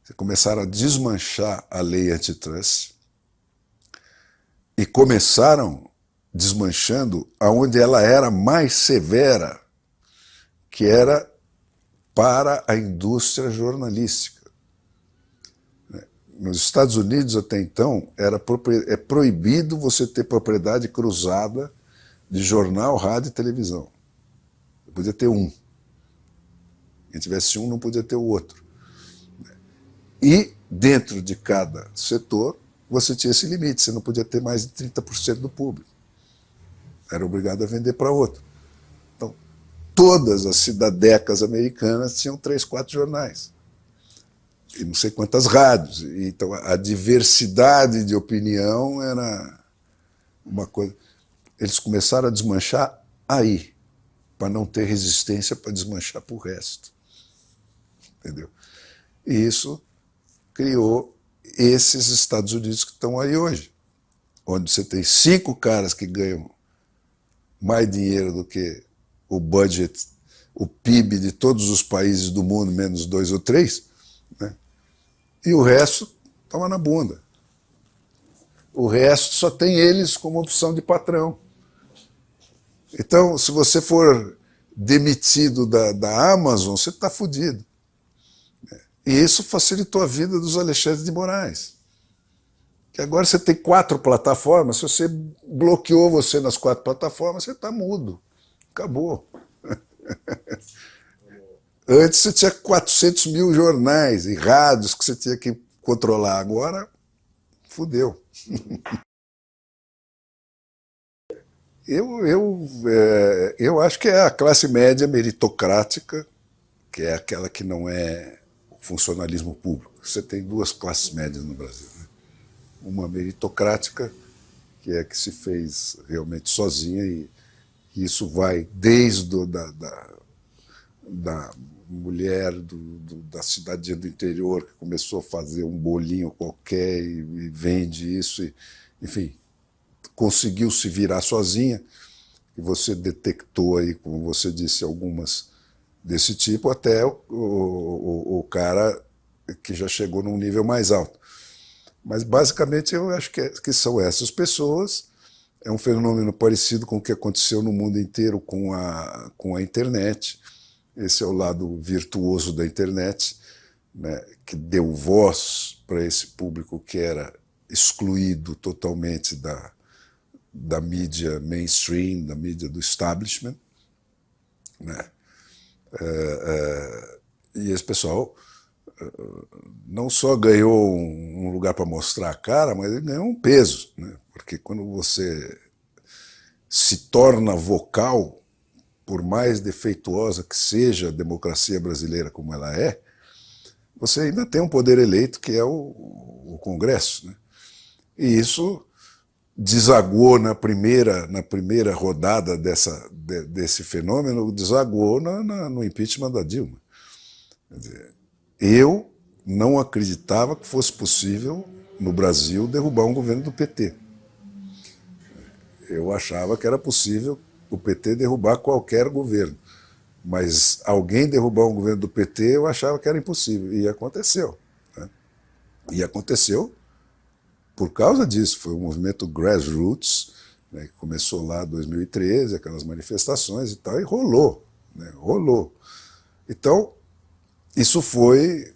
Speaker 1: você começaram a desmanchar a lei antitrust e começaram desmanchando aonde ela era mais severa, que era para a indústria jornalística. Nos Estados Unidos, até então, é proibido você ter propriedade cruzada de jornal, rádio e televisão. Você podia ter um. Quem tivesse um não podia ter o outro. E dentro de cada setor, você tinha esse limite, você não podia ter mais de 30% do público. Era obrigado a vender para outro. Então, todas as cidadecas americanas tinham 3, 4 jornais. E não sei quantas rádios. Então, a diversidade de opinião era uma coisa. Eles começaram a desmanchar aí, para não ter resistência para desmanchar para o resto. Entendeu? E isso criou esses Estados Unidos que estão aí hoje, onde você tem 5 caras que ganham mais dinheiro do que o budget, o PIB de todos os países do mundo, menos 2 ou 3, né? E o resto toma na bunda. O resto só tem eles como opção de patrão. Então, se você for demitido da Amazon, você está fodido. E isso facilitou a vida dos Alexandre de Moraes. Que agora você tem 4 plataformas, se você bloqueou você nas 4 plataformas, você está mudo. Acabou. Antes você tinha 400 mil jornais e rádios que você tinha que controlar. Agora, fudeu. Eu acho que é a classe média meritocrática, que é aquela que não é o funcionalismo público. Você tem duas classes médias no Brasil, né? Uma meritocrática, que é a que se fez realmente sozinha, e isso vai desde da mulher da cidadinha do interior que começou a fazer um bolinho qualquer e vende isso, enfim, conseguiu se virar sozinha, e você detectou aí, como você disse, algumas desse tipo, até o cara que já chegou num nível mais alto. Mas basicamente eu acho que são essas pessoas. É um fenômeno parecido com o que aconteceu no mundo inteiro com a internet. Esse é o lado virtuoso da internet, né, que deu voz para esse público que era excluído totalmente da mídia mainstream, da mídia do establishment, né? E esse pessoal não só ganhou um lugar para mostrar a cara, mas ele ganhou um peso, né? Porque quando você se torna vocal, por mais defeituosa que seja a democracia brasileira como ela é, você ainda tem um poder eleito que é o Congresso, né? E isso desaguou na primeira rodada desse fenômeno, desaguou no impeachment da Dilma. Quer dizer, eu não acreditava que fosse possível, no Brasil, derrubar um governo do PT. Eu achava que era possível o PT derrubar qualquer governo. Mas alguém derrubar um governo do PT, eu achava que era impossível. E aconteceu, né? E aconteceu por causa disso. Foi um movimento grassroots, né, que começou lá em 2013, aquelas manifestações e tal, e rolou, né? Rolou. Então, isso foi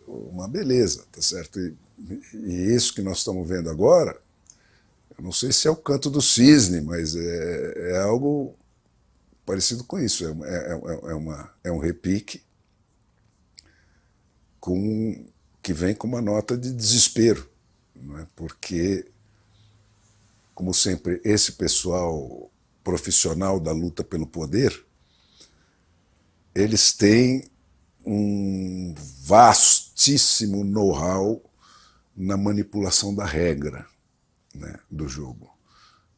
Speaker 1: uma beleza, tá certo? E isso que nós estamos vendo agora, eu não sei se é o canto do cisne, mas é algo parecido com isso. É um repique que vem com uma nota de desespero, não é? Porque, como sempre, esse pessoal profissional da luta pelo poder, eles têm um vastíssimo know-how na manipulação da regra, né, do jogo.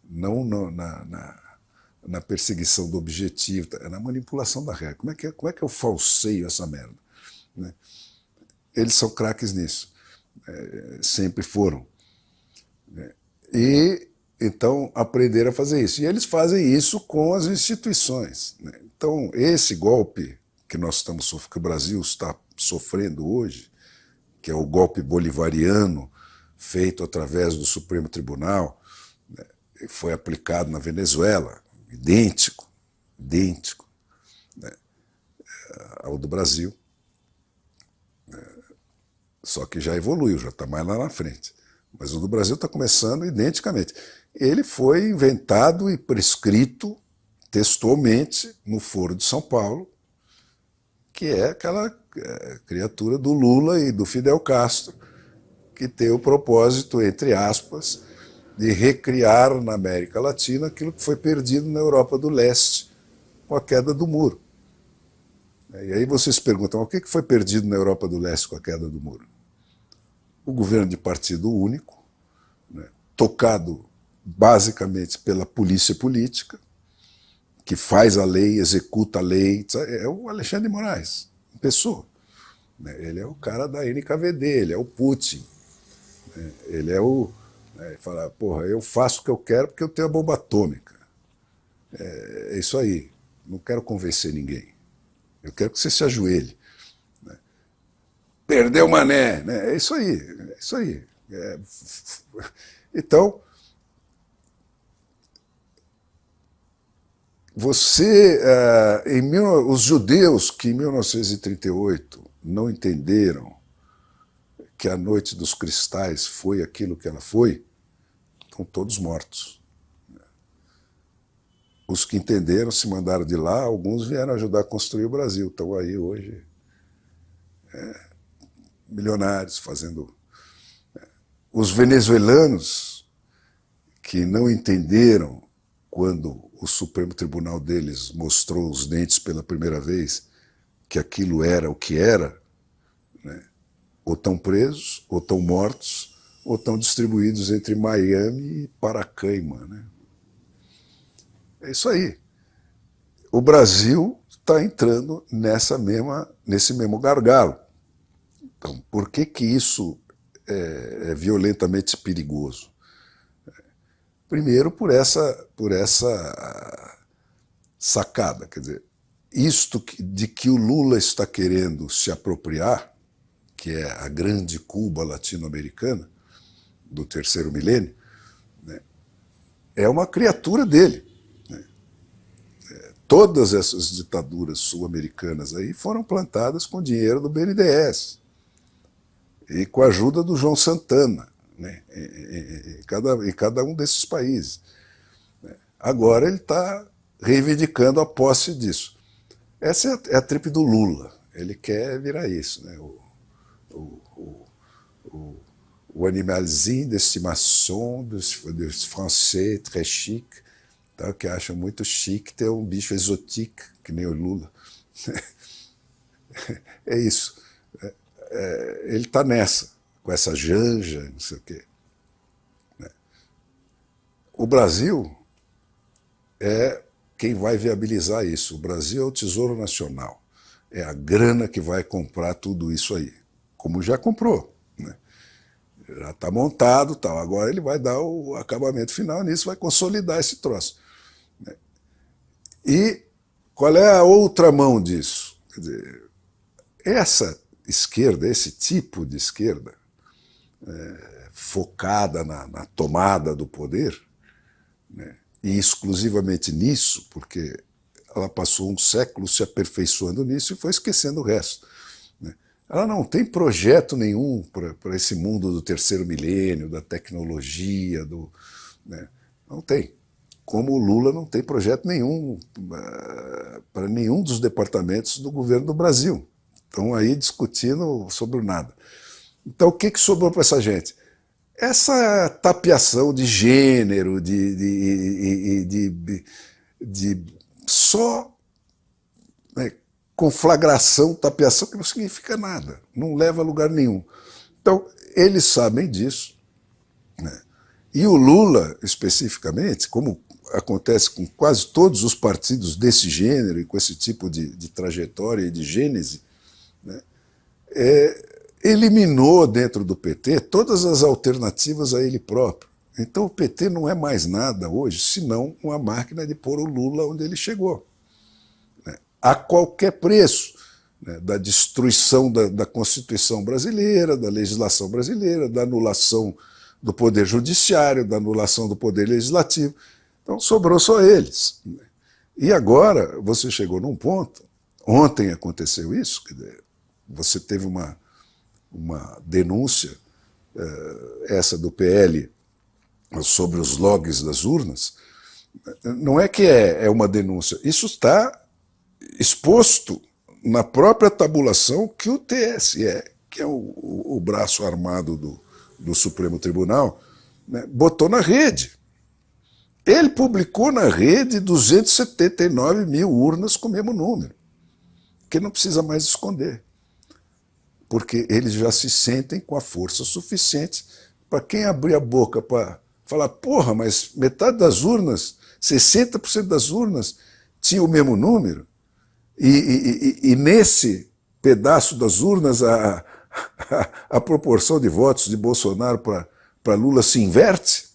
Speaker 1: Não na perseguição do objetivo, na manipulação da regra. Como é que eu falseio essa merda? Né? Eles são craques nisso. Sempre foram. Né? E então aprenderam a fazer isso. E eles fazem isso com as instituições. Né? Então, esse golpe que que o Brasil está sofrendo hoje, que é o golpe bolivariano feito através do Supremo Tribunal, né, foi aplicado na Venezuela, idêntico, né, ao do Brasil, só que já evoluiu, já está mais lá na frente. Mas o do Brasil está começando identicamente. Ele foi inventado e prescrito textualmente no Foro de São Paulo, que é aquela criatura do Lula e do Fidel Castro, que tem o propósito, entre aspas, de recriar na América Latina aquilo que foi perdido na Europa do Leste com a queda do muro. E aí vocês perguntam, o que foi perdido na Europa do Leste com a queda do muro? O governo de partido único, né, tocado basicamente pela polícia política, que faz a lei, executa a lei, é o Alexandre de Moraes, em pessoa. Ele é o cara da NKVD, ele é o Putin. Ele é o... Ele fala, porra, eu faço o que eu quero porque eu tenho a bomba atômica. É isso aí. Não quero convencer ninguém. Eu quero que você se ajoelhe. Perdeu o mané. É isso aí. É isso aí. Então, os judeus que em 1938 não entenderam que a Noite dos Cristais foi aquilo que ela foi, estão todos mortos. Os que entenderam se mandaram de lá, alguns vieram ajudar a construir o Brasil, estão aí hoje milionários fazendo... Os venezuelanos que não entenderam quando o Supremo Tribunal deles mostrou os dentes pela primeira vez, que aquilo era o que era, né? Ou estão presos, ou estão mortos, ou estão distribuídos entre Miami e Paracaima, né? É isso aí. O Brasil está entrando nesse mesmo gargalo. Então, por que isso é violentamente perigoso? Primeiro, por essa sacada, quer dizer, isto de que o Lula está querendo se apropriar, que é a grande Cuba latino-americana do terceiro milênio, né, é uma criatura dele. Né? Todas essas ditaduras sul-americanas aí foram plantadas com dinheiro do BNDES e com a ajuda do João Santana, né, em cada um desses países. Agora ele está reivindicando a posse disso. Essa é a trip do Lula. Ele quer virar isso, né? O animalzinho de estimação dos français très chique, tá? Que acham muito chique ter um bicho exotique, que nem o Lula. É isso. Ele está nessa, com essa janja, não sei o quê. O Brasil é quem vai viabilizar isso. O Brasil é o Tesouro Nacional. É a grana que vai comprar tudo isso aí. Como já comprou. Né? Já está montado, tal. Agora ele vai dar o acabamento final nisso, vai consolidar esse troço. Né? E qual é a outra mão disso? Quer dizer, essa esquerda, esse tipo de esquerda, focada na tomada do poder, né? E exclusivamente nisso, porque ela passou um século se aperfeiçoando nisso e foi esquecendo o resto. Né? Ela não tem projeto nenhum para esse mundo do terceiro milênio, da tecnologia, né? Não tem. Como o Lula não tem projeto nenhum para nenhum dos departamentos do governo do Brasil. Estão aí discutindo sobre o nada. Então o que sobrou para essa gente? Essa tapeação de gênero, de só, né, conflagração, tapeação, que não significa nada, não leva a lugar nenhum. Então, eles sabem disso. Né? E o Lula, especificamente, como acontece com quase todos os partidos desse gênero e com esse tipo de trajetória e de gênese, né, eliminou dentro do PT todas as alternativas a ele próprio. Então o PT não é mais nada hoje, senão uma máquina de pôr o Lula onde ele chegou. Né? A qualquer preço, né? Da destruição da Constituição brasileira, da legislação brasileira, da anulação do Poder Judiciário, da anulação do Poder Legislativo. Então sobrou só eles. E agora você chegou num ponto, ontem aconteceu isso, quer dizer, você teve uma denúncia, essa do PL, sobre os logs das urnas. Não é que é uma denúncia, isso está exposto na própria tabulação que o TSE, que é o braço armado do Supremo Tribunal, né, botou na rede. Ele publicou na rede 279 mil urnas com o mesmo número, que não precisa mais esconder, porque eles já se sentem com a força suficiente para quem abrir a boca para falar, porra, mas metade das urnas, 60% das urnas tinha o mesmo número, e nesse pedaço das urnas a proporção de votos de Bolsonaro para Lula se inverte,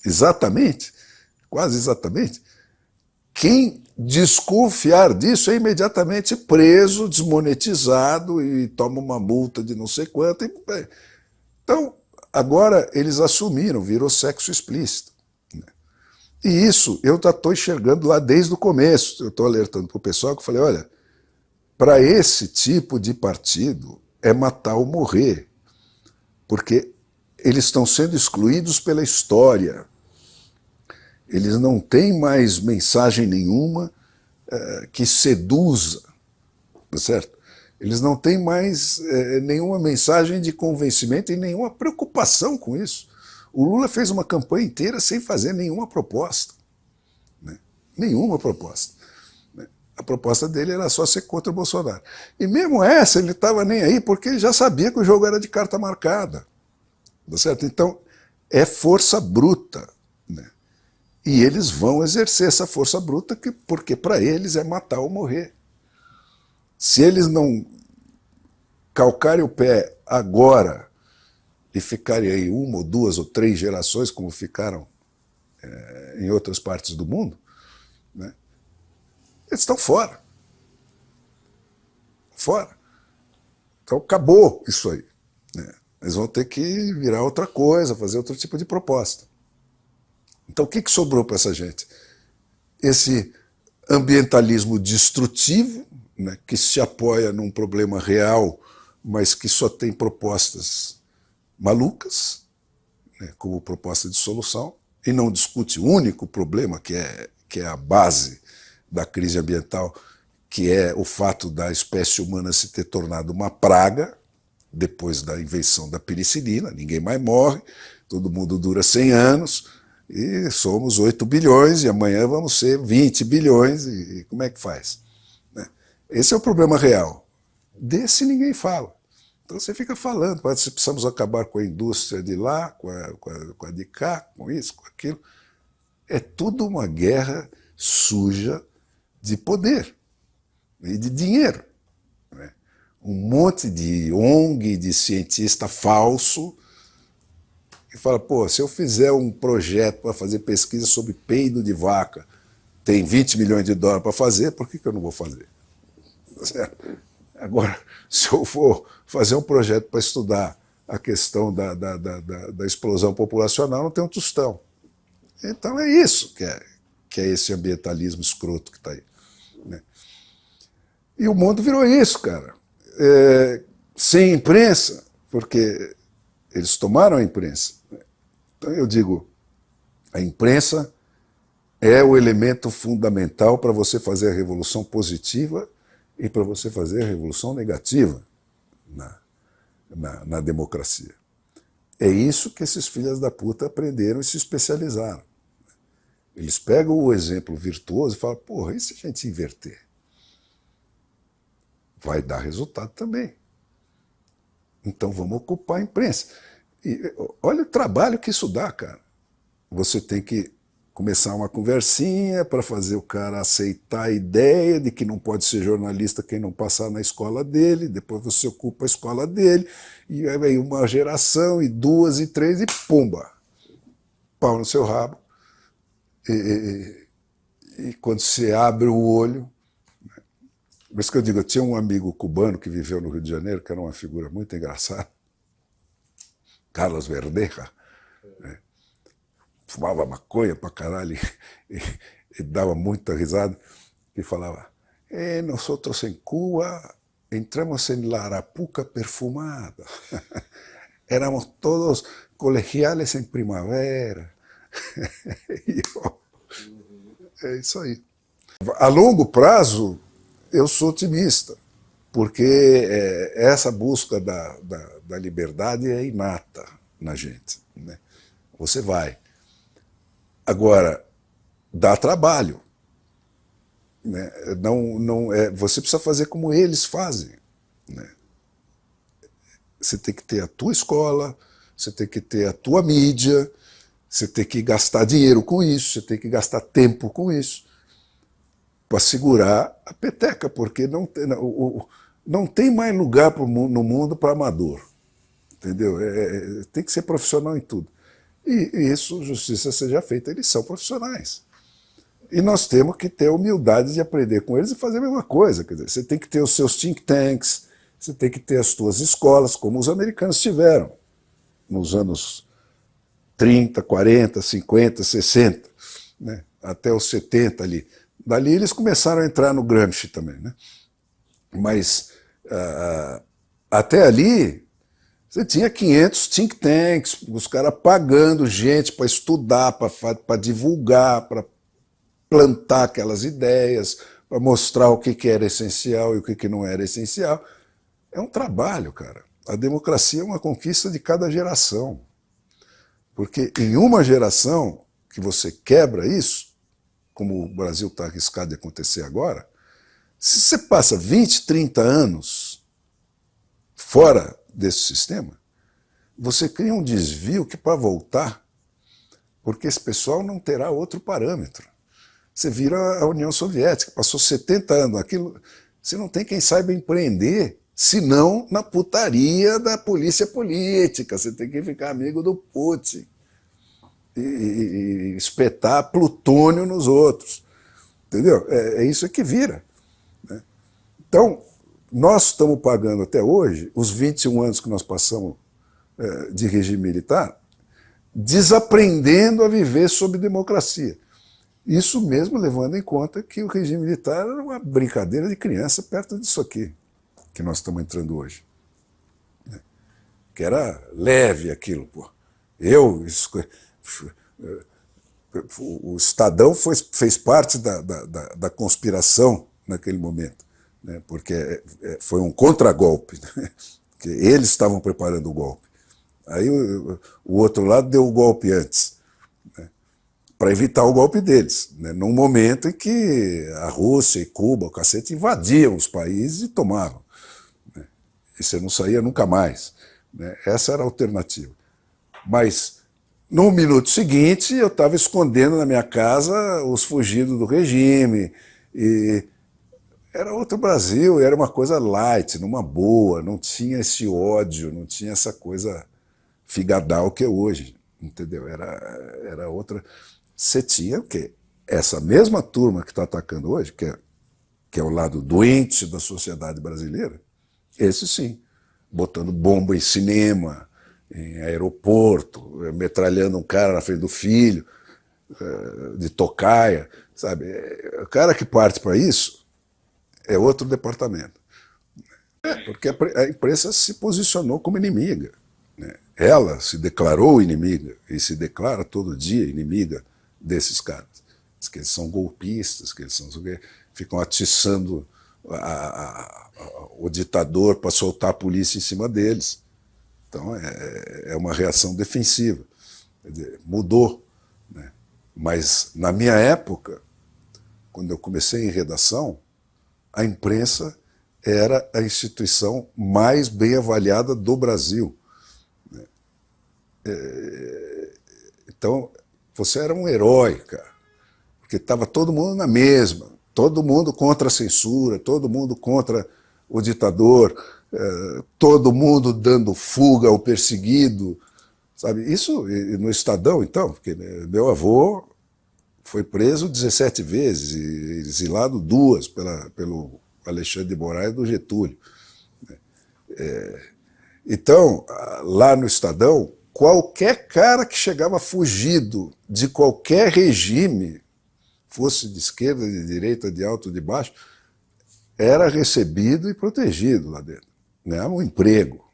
Speaker 1: exatamente, quase exatamente. Quem desconfiar disso é imediatamente preso, desmonetizado e toma uma multa de não sei quanto. Então, agora eles assumiram, virou sexo explícito. E isso eu já estou enxergando lá desde o começo. Eu estou alertando para o pessoal que eu falei, olha, para esse tipo de partido é matar ou morrer, porque eles estão sendo excluídos pela história. Eles não têm mais mensagem nenhuma que seduza, certo? Eles não têm mais nenhuma mensagem de convencimento e nenhuma preocupação com isso. O Lula fez uma campanha inteira sem fazer nenhuma proposta. Nenhuma proposta. A proposta dele era só ser contra o Bolsonaro. E mesmo essa, ele estava nem aí, porque ele já sabia que o jogo era de carta marcada. Tá certo? Então, é força bruta. Né? E eles vão exercer essa força bruta, porque para eles é matar ou morrer. Se eles não calcarem o pé agora e ficarem aí 1 ou 2 ou 3 gerações, como ficaram em outras partes do mundo, né? Eles estão fora. Fora. Então acabou isso aí. Né? Eles vão ter que virar outra coisa, fazer outro tipo de proposta. Então o que sobrou para essa gente? Esse ambientalismo destrutivo, né, que se apoia num problema real, mas que só tem propostas malucas, né, como proposta de solução, e não discute o único problema que é a base da crise ambiental, que é o fato da espécie humana se ter tornado uma praga depois da invenção da penicilina. Ninguém mais morre, todo mundo dura 100 anos, e somos 8 bilhões, e amanhã vamos ser 20 bilhões, e como é que faz? Esse é o problema real. Desse ninguém fala. Então você fica falando, precisamos acabar com a indústria de lá, com a de cá, com isso, com aquilo. É tudo uma guerra suja de poder e de dinheiro. Né? Um monte de ONG, de cientista falso, que fala, pô, se eu fizer um projeto para fazer pesquisa sobre peido de vaca, tem 20 milhões de dólares para fazer, por que eu não vou fazer? Certo? Agora, se eu for fazer um projeto para estudar a questão da explosão populacional, não tem um tostão. Então é isso que é esse ambientalismo escroto que está aí. Né? E o mundo virou isso, cara. Sem imprensa, porque eles tomaram a imprensa. Então eu digo, a imprensa é o elemento fundamental para você fazer a revolução positiva e para você fazer a revolução negativa na democracia. É isso que esses filhos da puta aprenderam e se especializaram. Eles pegam o exemplo virtuoso e falam, porra, e se a gente inverter? Vai dar resultado também. Então vamos ocupar a imprensa. E olha o trabalho que isso dá, cara. Você tem que começar uma conversinha para fazer o cara aceitar a ideia de que não pode ser jornalista quem não passar na escola dele, depois você ocupa a escola dele, e aí vem uma geração, e 2, e 3, e pumba! Pau no seu rabo. E quando você abre o olho... Por isso que eu digo, eu tinha um amigo cubano que viveu no Rio de Janeiro, que era uma figura muito engraçada, Carlos Verdeja, né? Fumava maconha pra caralho e dava muita risada, e falava, nós outros em Cuba entramos em la Arapuca perfumada, éramos todos colegiales em primavera. É isso aí. A longo prazo, eu sou otimista, porque essa busca da liberdade é inata na gente. Né? Você vai. Agora, dá trabalho. Né? Você precisa fazer como eles fazem. Né? Você tem que ter a tua escola, você tem que ter a tua mídia, você tem que gastar dinheiro com isso, você tem que gastar tempo com isso, para segurar a peteca, porque não tem mais lugar no mundo para amador. Entendeu? Tem que ser profissional em tudo. E isso, justiça seja feita, eles são profissionais. E nós temos que ter a humildade de aprender com eles e fazer a mesma coisa. Quer dizer, você tem que ter os seus think tanks, você tem que ter as suas escolas, como os americanos tiveram, nos anos 30, 40, 50, 60, né? Até os 70 ali. Dali eles começaram a entrar no Gramsci também. Né? Mas até ali, você tinha 500 think tanks, os caras pagando gente para estudar, para divulgar, para plantar aquelas ideias, para mostrar o que era essencial e o que não era essencial. É um trabalho, cara. A democracia é uma conquista de cada geração. Porque em uma geração que você quebra isso, como o Brasil está arriscado de acontecer agora, se você passa 20, 30 anos fora desse sistema, você cria um desvio que, para voltar, porque esse pessoal não terá outro parâmetro. Você vira a União Soviética, passou 70 anos aquilo, você não tem quem saiba empreender, senão na putaria da polícia política. Você tem que ficar amigo do Putin e espetar plutônio nos outros. Entendeu? É isso que vira. Né? Então, nós estamos pagando até hoje, os 21 anos que nós passamos de regime militar, desaprendendo a viver sob democracia. Isso mesmo levando em conta que o regime militar era uma brincadeira de criança perto disso aqui, que nós estamos entrando hoje. Que era leve aquilo, pô. O Estadão fez parte da conspiração naquele momento, né, porque foi um contragolpe, né, que eles estavam preparando o golpe. Aí o outro lado deu o golpe antes, né, para evitar o golpe deles, né, num momento em que a Rússia e Cuba, o cacete, invadiam os países e tomavam. Né, e você não saía nunca mais. Né, essa era a alternativa. Mas no minuto seguinte, eu estava escondendo na minha casa os fugidos do regime. E era outro Brasil, era uma coisa light, numa boa, não tinha esse ódio, não tinha essa coisa figadal que é hoje, entendeu? Era outra. Você tinha o quê? Essa mesma turma que está atacando hoje, que é o lado doente da sociedade brasileira, esse sim, botando bomba em cinema, em aeroporto, metralhando um cara na frente do filho, de tocaia, sabe? O cara que parte para isso é outro departamento. Porque a imprensa se posicionou como inimiga. Né? Ela se declarou inimiga e se declara todo dia inimiga desses caras. Diz que eles são golpistas, que eles ficam atiçando o ditador para soltar a polícia em cima deles. Então é uma reação defensiva. Quer dizer, mudou. Né? Mas na minha época, quando eu comecei em redação, a imprensa era a instituição mais bem avaliada do Brasil. Então, você era um herói, cara, porque estava todo mundo na mesma, todo mundo contra a censura, todo mundo contra o ditador, todo mundo dando fuga ao perseguido, sabe? Isso no Estadão, então, porque meu avô foi preso 17 vezes e exilado 2 pelo Alexandre de Moraes e do Getúlio. Então, lá no Estadão, qualquer cara que chegava fugido de qualquer regime, fosse de esquerda, de direita, de alto, de baixo, era recebido e protegido lá dentro. Ganhava um emprego,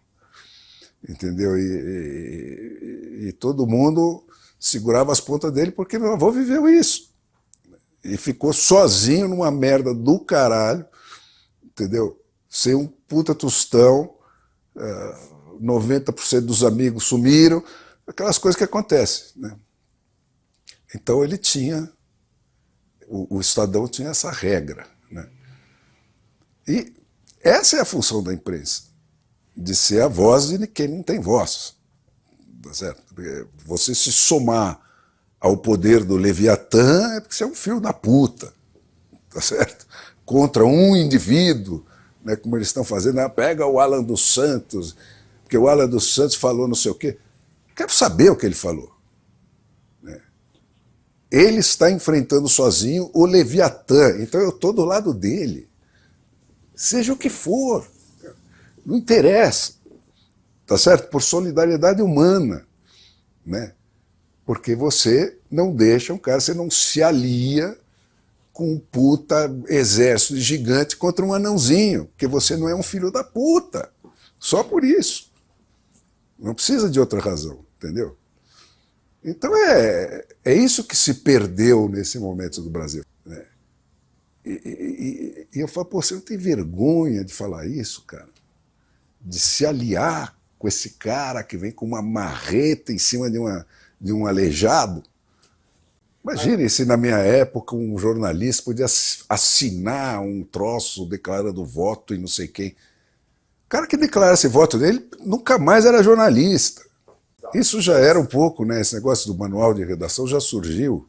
Speaker 1: entendeu? E todo mundo segurava as pontas dele porque meu avô viveu isso. E ficou sozinho numa merda do caralho, entendeu? Sem um puta tostão, 90% dos amigos sumiram, aquelas coisas que acontecem. Né? Então ele tinha, o Estadão tinha essa regra. Né? E essa é a função da imprensa, de ser a voz de quem não tem voz. Tá certo? Porque você se somar ao poder do Leviatã é porque você é um filho da puta, tá certo? Contra um indivíduo, né, como eles estão fazendo, pega o Alan dos Santos, porque o Alan dos Santos falou não sei o quê. Quero saber o que ele falou. Né? Ele está enfrentando sozinho o Leviatã, então eu estou do lado dele. Seja o que for, não interessa, tá certo? Por solidariedade humana, né? Porque você não deixa um cara, você não se alia com um puta exército gigante contra um anãozinho, porque você não é um filho da puta, só por isso. Não precisa de outra razão, entendeu? Então é isso que se perdeu nesse momento do Brasil. Né? E eu falo, pô, você não tem vergonha de falar isso, cara? De se aliar com esse cara que vem com uma marreta em cima de um aleijado? Imagine se na minha época um jornalista podia assinar um troço declarando voto e não sei quem. O cara que declarasse voto dele nunca mais era jornalista. Isso já era um pouco, né? Esse negócio do manual de redação já surgiu,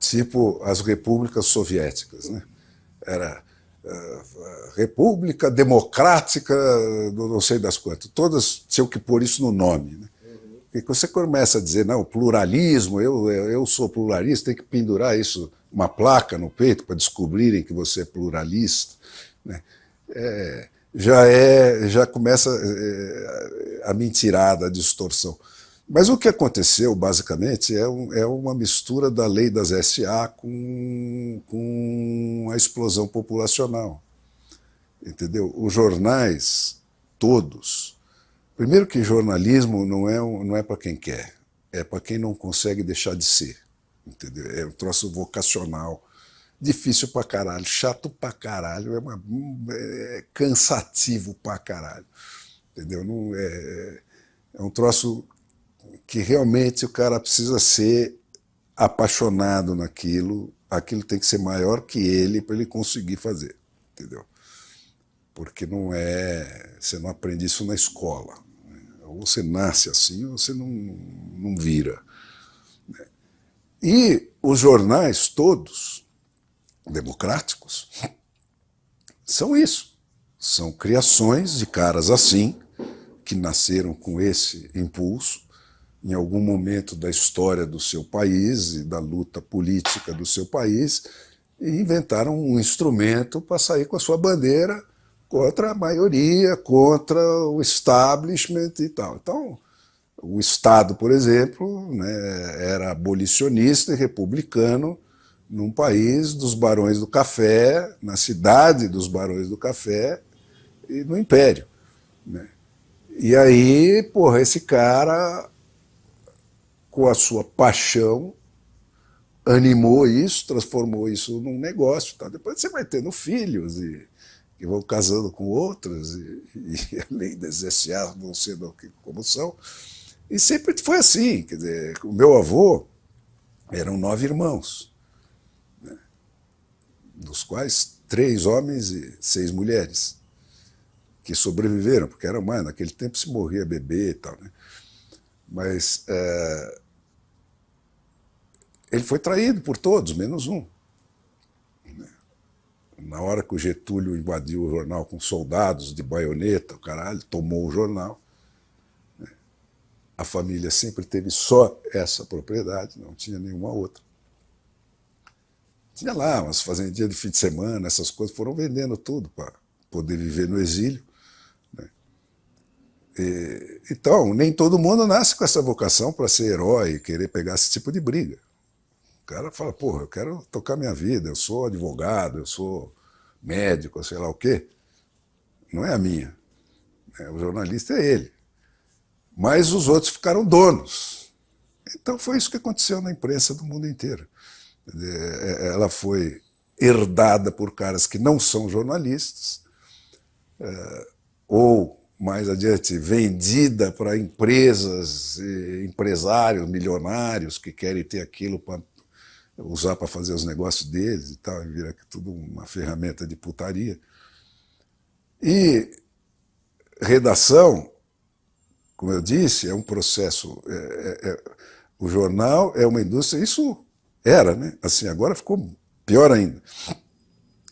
Speaker 1: tipo as repúblicas soviéticas, né? Era República Democrática, não sei das quantas. Todas tinham que pôr isso no nome, né? Porque você começa a dizer, não, pluralismo, eu sou pluralista, tem que pendurar isso, uma placa no peito para descobrirem que você é pluralista, né? Já começa a mentirada, a distorção. Mas o que aconteceu, basicamente, é uma mistura da lei das SA com a explosão populacional. Entendeu? Os jornais, todos. Primeiro que jornalismo não é para quem quer, é para quem não consegue deixar de ser. Entendeu? É um troço vocacional. Difícil pra caralho, chato pra caralho, é cansativo pra caralho. Entendeu? Não, é um troço que realmente o cara precisa ser apaixonado naquilo, aquilo tem que ser maior que ele para ele conseguir fazer, entendeu? Porque você não aprende isso na escola. Ou você nasce assim, ou você não vira. E os jornais todos, democráticos, são isso. São criações de caras assim, que nasceram com esse impulso, em algum momento da história do seu país e da luta política do seu país, e inventaram um instrumento para sair com a sua bandeira contra a maioria, contra o establishment e tal. Então, o Estado, por exemplo, né, era abolicionista e republicano num país dos Barões do Café, na cidade dos Barões do Café e no Império, né? E aí, porra, esse cara, com a sua paixão, animou isso, transformou isso num negócio. Tá? Depois você vai tendo filhos e vão casando com outros, e além desses SA vão sendo como são. E sempre foi assim. Quer dizer, o meu avô eram 9 irmãos, né? Dos quais 3 homens e 6 mulheres, que sobreviveram, porque era mais, naquele tempo se morria bebê e tal, né? Mas ele foi traído por todos, menos um. Na hora que o Getúlio invadiu o jornal com soldados de baioneta, o caralho, tomou o jornal. A família sempre teve só essa propriedade, não tinha nenhuma outra. Tinha lá umas fazendinhas de fim de semana, essas coisas, foram vendendo tudo para poder viver no exílio. Então, nem todo mundo nasce com essa vocação para ser herói e querer pegar esse tipo de briga. O cara fala, porra, eu quero tocar minha vida, eu sou advogado, eu sou médico, sei lá o quê. Não é a minha. O jornalista é ele. Mas os outros ficaram donos. Então foi isso que aconteceu na imprensa do mundo inteiro. Ela foi herdada por caras que não são jornalistas, ou mais adiante, vendida para empresas, empresários milionários que querem ter aquilo para usar para fazer os negócios deles e tal, e vira tudo uma ferramenta de putaria. E redação, como eu disse, é um processo. O jornal é uma indústria, isso era, né? Assim, agora ficou pior ainda.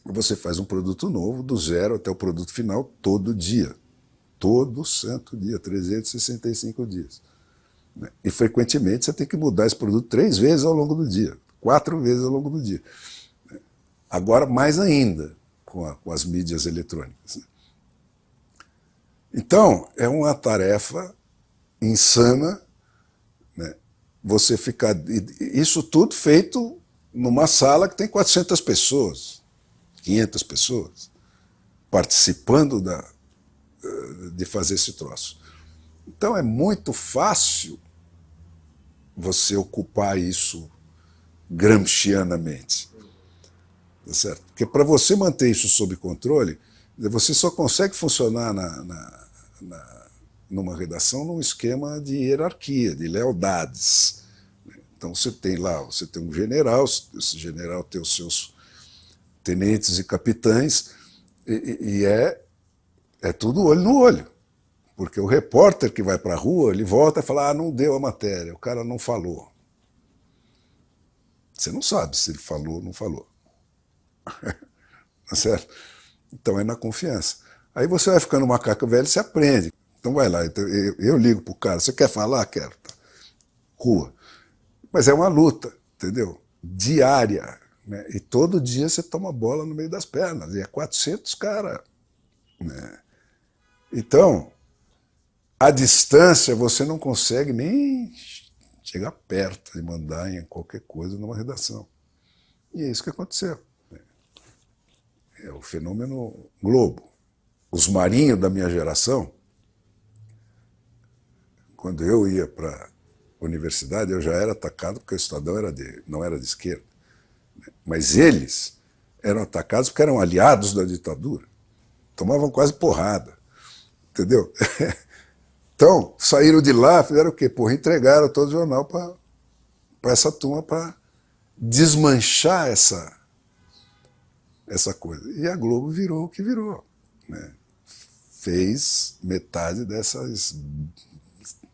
Speaker 1: Você faz um produto novo, do zero até o produto final, todo dia. Todo santo dia, 365 dias. E frequentemente você tem que mudar esse produto 3 vezes ao longo do dia, 4 vezes ao longo do dia. Agora mais ainda com as mídias eletrônicas. Então, é uma tarefa insana, né? Você ficar... Isso tudo feito numa sala que tem 400 pessoas, 500 pessoas, participando de fazer esse troço. Então é muito fácil você ocupar isso gramscianamente. Tá certo? Porque para você manter isso sob controle, você só consegue funcionar numa redação num esquema de hierarquia, de lealdades. Então você tem lá, você tem um general, esse general tem os seus tenentes e capitães, e é tudo olho no olho. Porque o repórter que vai para a rua, ele volta e fala, não deu a matéria, o cara não falou. Você não sabe se ele falou ou não falou. Tá certo? Então é na confiança. Aí você vai ficando macaco velho, você aprende. Então vai lá, eu ligo pro cara, você quer falar? Quero. Tá. Rua. Mas é uma luta, entendeu? Diária. Né? E todo dia você toma bola no meio das pernas. E é 400 caras. Né? Então, à distância você não consegue nem chegar perto de mandar em qualquer coisa numa redação. E é isso que aconteceu. É o fenômeno Globo. Os marinhos da minha geração, quando eu ia para a universidade, eu já era atacado porque o Estadão não era de esquerda. Mas eles eram atacados porque eram aliados da ditadura. Tomavam quase porrada. Entendeu? Então, saíram de lá, fizeram o quê? Porra, entregaram todo o jornal para essa turma para desmanchar essa coisa. E a Globo virou o que virou. Né? Fez metade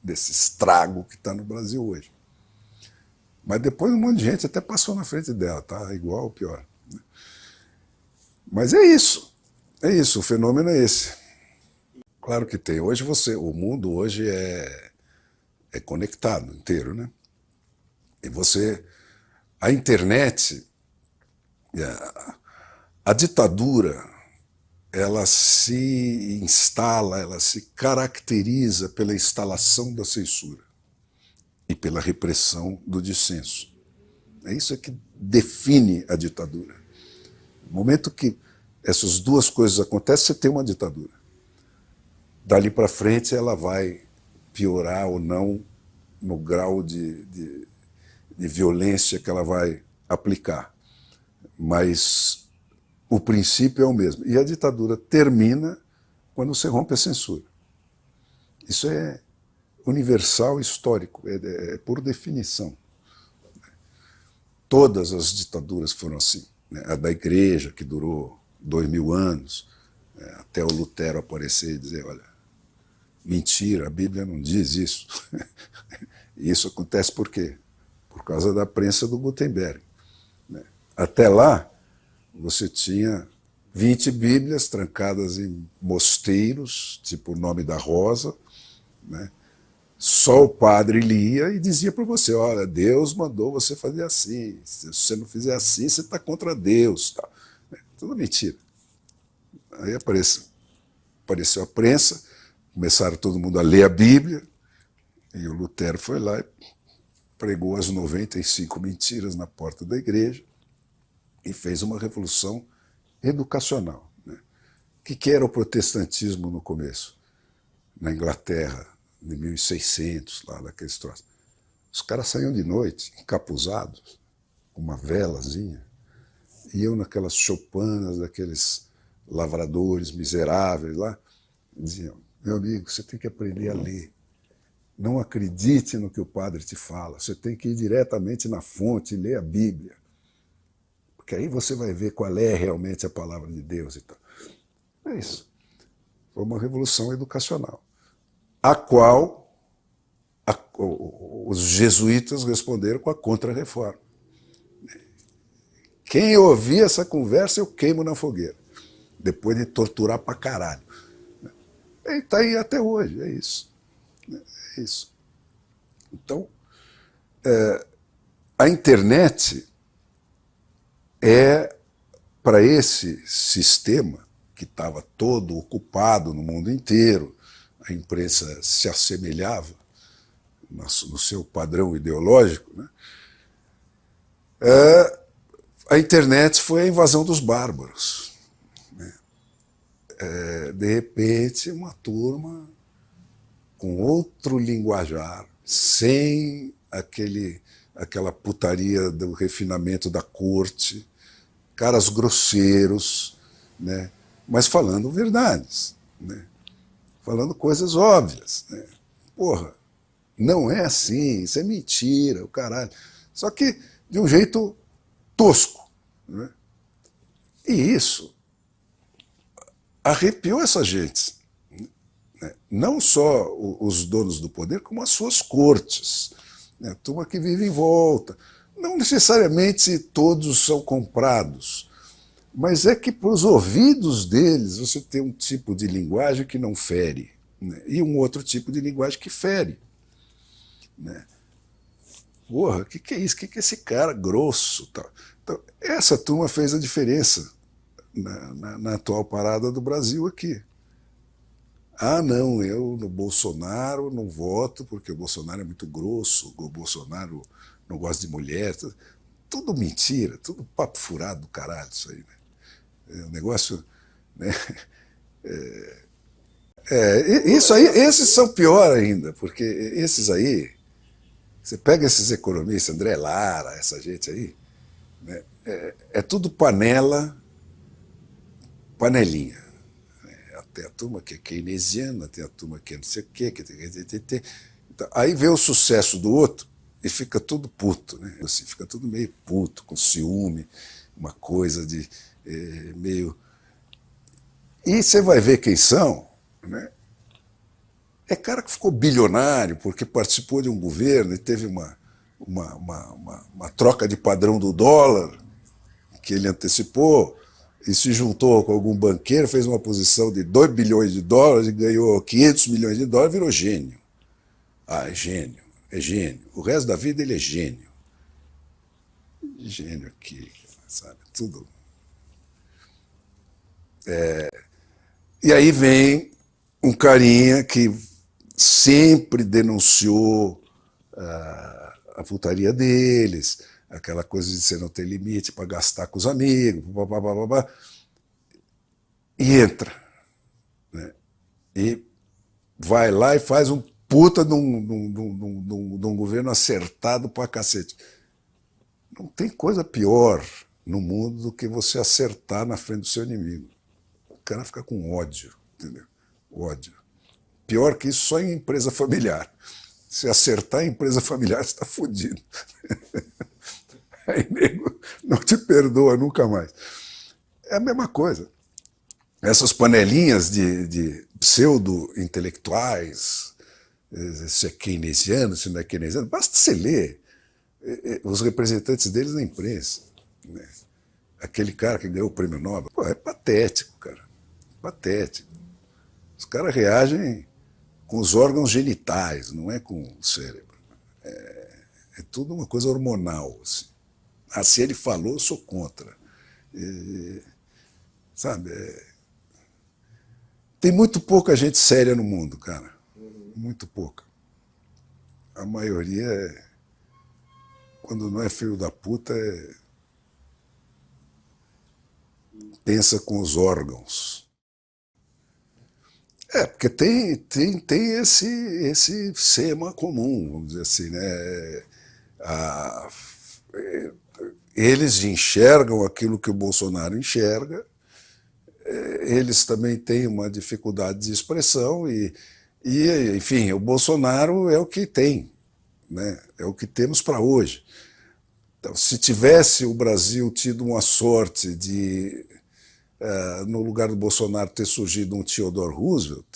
Speaker 1: desse estrago que está no Brasil hoje. Mas depois um monte de gente até passou na frente dela, tá? Igual ou pior. Né? Mas é isso, o fenômeno é esse. Claro que tem. Hoje o mundo hoje é conectado inteiro, né? E a internet, a ditadura, ela se instala, ela se caracteriza pela instalação da censura e pela repressão do dissenso. É isso que define a ditadura. No momento que essas duas coisas acontecem, você tem uma ditadura. Dali para frente ela vai piorar ou não no grau de violência que ela vai aplicar. Mas o princípio é o mesmo. E a ditadura termina quando você rompe a censura. Isso é universal, histórico, é por definição. Todas as ditaduras foram assim. Né? A da igreja, que durou 2000 anos, até o Lutero aparecer e dizer, olha, mentira, a Bíblia não diz isso. E isso acontece por quê? Por causa da prensa do Gutenberg. Né? Até lá, você tinha 20 Bíblias trancadas em mosteiros, tipo o Nome da Rosa, né? Só o padre lia e dizia para você, olha, Deus mandou você fazer assim, se você não fizer assim, você está contra Deus. Tá? Tudo mentira. Aí apareceu a prensa, começaram todo mundo a ler a Bíblia, e o Lutero foi lá e pregou as 95 mentiras na porta da igreja e fez uma revolução educacional. Né? O que era o protestantismo no começo? Na Inglaterra, de 1600, lá daqueles troços. Os caras saíam de noite, encapuzados, com uma velazinha, iam naquelas choupanas daqueles lavradores miseráveis lá, e diziam, meu amigo, você tem que aprender a ler. Não acredite no que o padre te fala, você tem que ir diretamente na fonte e ler a Bíblia. Porque aí você vai ver qual é realmente a palavra de Deus e tal. É isso. Foi uma revolução educacional, a qual os jesuítas responderam com a Contra-Reforma. Quem ouvir essa conversa, eu queimo na fogueira, depois de torturar pra caralho. E está aí até hoje, é isso. É isso. Então, a internet é, para esse sistema que estava todo ocupado no mundo inteiro, a imprensa se assemelhava no seu padrão ideológico, né? A internet foi a invasão dos bárbaros. Né? De repente, uma turma com outro linguajar, sem aquela putaria do refinamento da corte, caras grosseiros, né? Mas falando verdades, né? Falando coisas óbvias. Né? Porra, não é assim, isso é mentira, o caralho. Só que de um jeito tosco. Né? E isso arrepiou essa gente. Né? Não só os donos do poder, como as suas cortes. Né? A turma que vive em volta. Não necessariamente todos são comprados, mas é que para os ouvidos deles você tem um tipo de linguagem que não fere, né? E um outro tipo de linguagem que fere. Né? Porra, o que é isso? O que é esse cara grosso? Tal? Então, essa turma fez a diferença na atual parada do Brasil aqui. Ah, não, eu no Bolsonaro não voto porque o Bolsonaro é muito grosso, o Bolsonaro não gosta de mulher. Tudo mentira, tudo papo furado do caralho isso aí. Né? O negócio... Né? Isso aí, esses são pior ainda, porque esses aí, você pega esses economistas, André Lara, essa gente aí, né? É tudo panelinha. Tem a turma que é keynesiana, tem a turma que é não sei o quê. Então, aí vê o sucesso do outro e fica tudo puto. Né? Assim, fica tudo meio puto, com ciúme, uma coisa de meio... E você vai ver quem são, né? É cara que ficou bilionário porque participou de um governo e teve uma troca de padrão do dólar que ele antecipou e se juntou com algum banqueiro, fez uma posição de 2 bilhões de dólares e ganhou 500 milhões de dólares, virou gênio. Ah, é gênio, é gênio. O resto da vida ele é gênio. Gênio aqui, sabe? Tudo. E aí vem um carinha que sempre denunciou a putaria deles, aquela coisa de você não ter limite para gastar com os amigos, e entra. Né? E vai lá e faz um puta de um governo acertado pra cacete. Não tem coisa pior no mundo do que você acertar na frente do seu inimigo. O cara fica com ódio, entendeu? Ódio. Pior que isso só em empresa familiar. Se acertar em empresa familiar, você está fodido. Aí nego não te perdoa nunca mais. É a mesma coisa. Essas panelinhas de pseudo-intelectuais, se é keynesiano, se não é keynesiano, basta você ler os representantes deles na imprensa. Né? Aquele cara que ganhou o prêmio Nobel, pô, é patético, cara. Patético. Os caras reagem com os órgãos genitais, não é com o cérebro. É tudo uma coisa hormonal. Assim. Ah, se ele falou, eu sou contra. Sabe? Tem muito pouca gente séria no mundo, cara. Muito pouca. A maioria, quando não é filho da puta, pensa com os órgãos. Porque tem esse sema comum, vamos dizer assim, né? Eles enxergam aquilo que o Bolsonaro enxerga, eles também têm uma dificuldade de expressão enfim, o Bolsonaro é o que tem, né? É o que temos para hoje. Então, se tivesse o Brasil tido uma sorte de, no lugar do Bolsonaro, ter surgido um Theodore Roosevelt,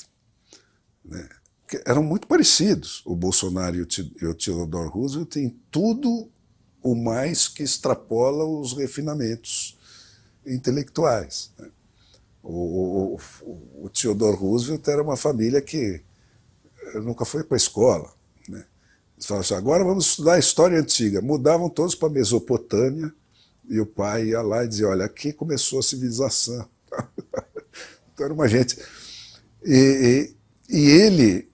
Speaker 1: né? Que eram muito parecidos, o Bolsonaro e o Theodore Roosevelt, em tudo o mais que extrapola os refinamentos intelectuais. Né? O Theodore Roosevelt era uma família que nunca foi para a escola. Né? Eles falavam assim, agora vamos estudar a história antiga. Mudavam todos para a Mesopotâmia e o pai ia lá e dizia, olha, aqui começou a civilização. Então era uma gente... E ele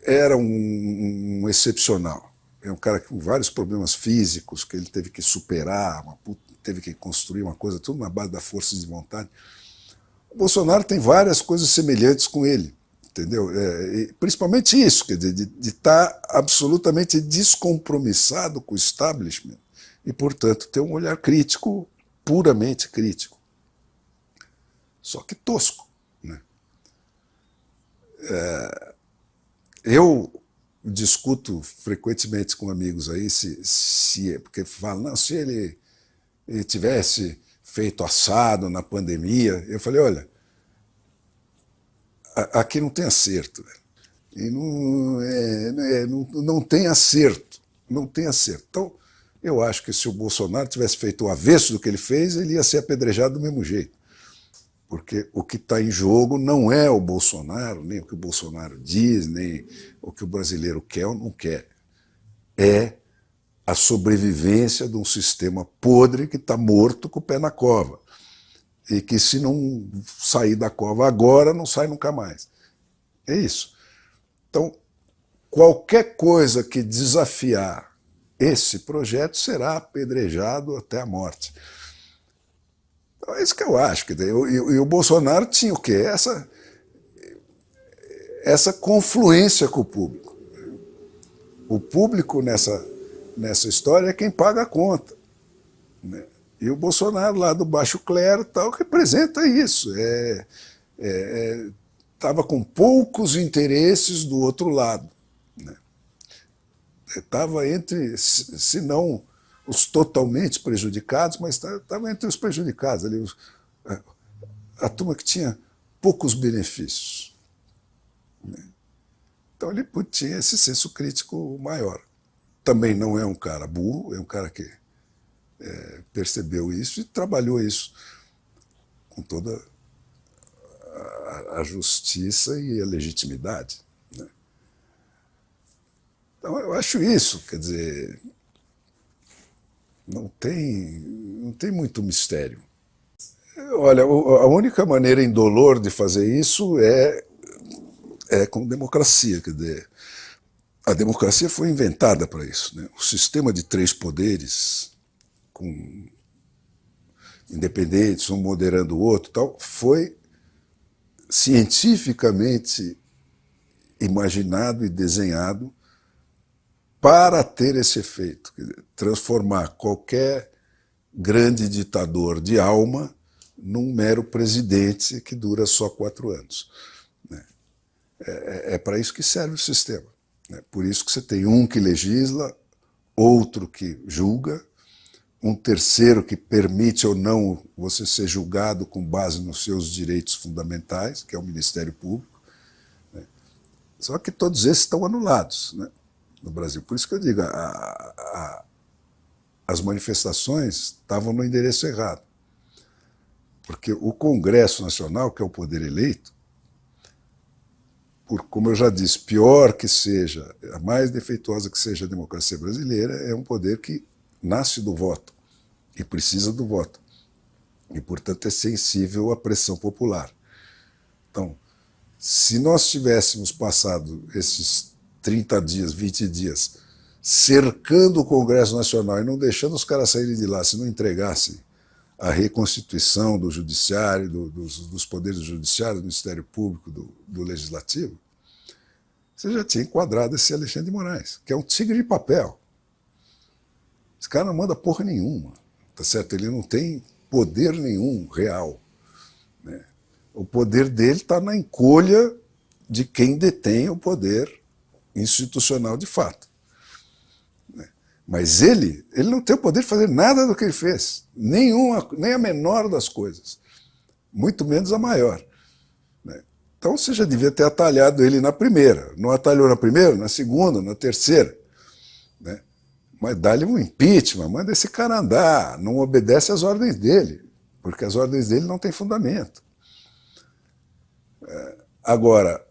Speaker 1: era um excepcional. É um cara com vários problemas físicos que ele teve que superar, teve que construir uma coisa, tudo na base da força de vontade. O Bolsonaro tem várias coisas semelhantes com ele, entendeu? Principalmente isso, quer dizer, de estar absolutamente descompromissado com o establishment e, portanto, ter um olhar crítico, puramente crítico. Só que tosco. Né? Eu discuto frequentemente com amigos aí, porque falam, não, se ele tivesse feito assado na pandemia, eu falei, olha, aqui não tem acerto, velho. E não tem acerto, não tem acerto. Então, eu acho que se o Bolsonaro tivesse feito o avesso do que ele fez, ele ia ser apedrejado do mesmo jeito. Porque o que está em jogo não é o Bolsonaro, nem o que o Bolsonaro diz, nem o que o brasileiro quer ou não quer. É a sobrevivência de um sistema podre que está morto com o pé na cova. E que se não sair da cova agora, não sai nunca mais. É isso. Então, qualquer coisa que desafiar esse projeto será apedrejado até a morte. Então, é isso que eu acho. E o Bolsonaro tinha o quê? Essa confluência com o público. O público nessa história é quem paga a conta. Né? E o Bolsonaro, lá do baixo clero, tal, representa isso. Estava com poucos interesses do outro lado. Né? Estava entre, se não os totalmente prejudicados, mas estava entre os prejudicados, ali, a turma que tinha poucos benefícios. Né? Então ele tinha esse senso crítico maior. Também não é um cara burro, é um cara que percebeu isso e trabalhou isso com toda a justiça e a legitimidade. Né? Então eu acho isso, quer dizer, não tem muito mistério. Olha, a única maneira indolor de fazer isso é com democracia, quer dizer, a democracia foi inventada para isso. Né? O sistema de 3 poderes, com independentes, um moderando o outro, tal, foi cientificamente imaginado e desenhado para ter esse efeito, quer dizer, transformar qualquer grande ditador de alma num mero presidente que dura só 4 anos. Né? É para isso que serve o sistema. Né? Por isso que você tem um que legisla, outro que julga, um terceiro que permite ou não você ser julgado com base nos seus direitos fundamentais, que é o Ministério Público. Né? Só que todos esses estão anulados, né, no Brasil. Por isso que eu digo, as manifestações estavam no endereço errado. Porque o Congresso Nacional, que é o poder eleito, como eu já disse, pior que seja, a mais defeituosa que seja a democracia brasileira, é um poder que nasce do voto e precisa do voto. E, portanto, é sensível à pressão popular. Então, se nós tivéssemos passado esses 30 dias, 20 dias, cercando o Congresso Nacional e não deixando os caras saírem de lá, se não entregassem a reconstituição do Judiciário, dos poderes do Judiciário, do Ministério Público, do Legislativo, você já tinha enquadrado esse Alexandre de Moraes, que é um tigre de papel. Esse cara não manda porra nenhuma, tá certo? Ele não tem poder nenhum real. Né? O poder dele está na encolha de quem detém o poder institucional de fato. Né? Mas ele não tem o poder de fazer nada do que ele fez, nem a menor das coisas, muito menos a maior. Né? Então você já devia ter atalhado ele na primeira. Não atalhou na primeira, na segunda, na terceira. Né? Mas dá-lhe um impeachment, manda esse cara andar, não obedece às ordens dele, porque as ordens dele não têm fundamento. Agora,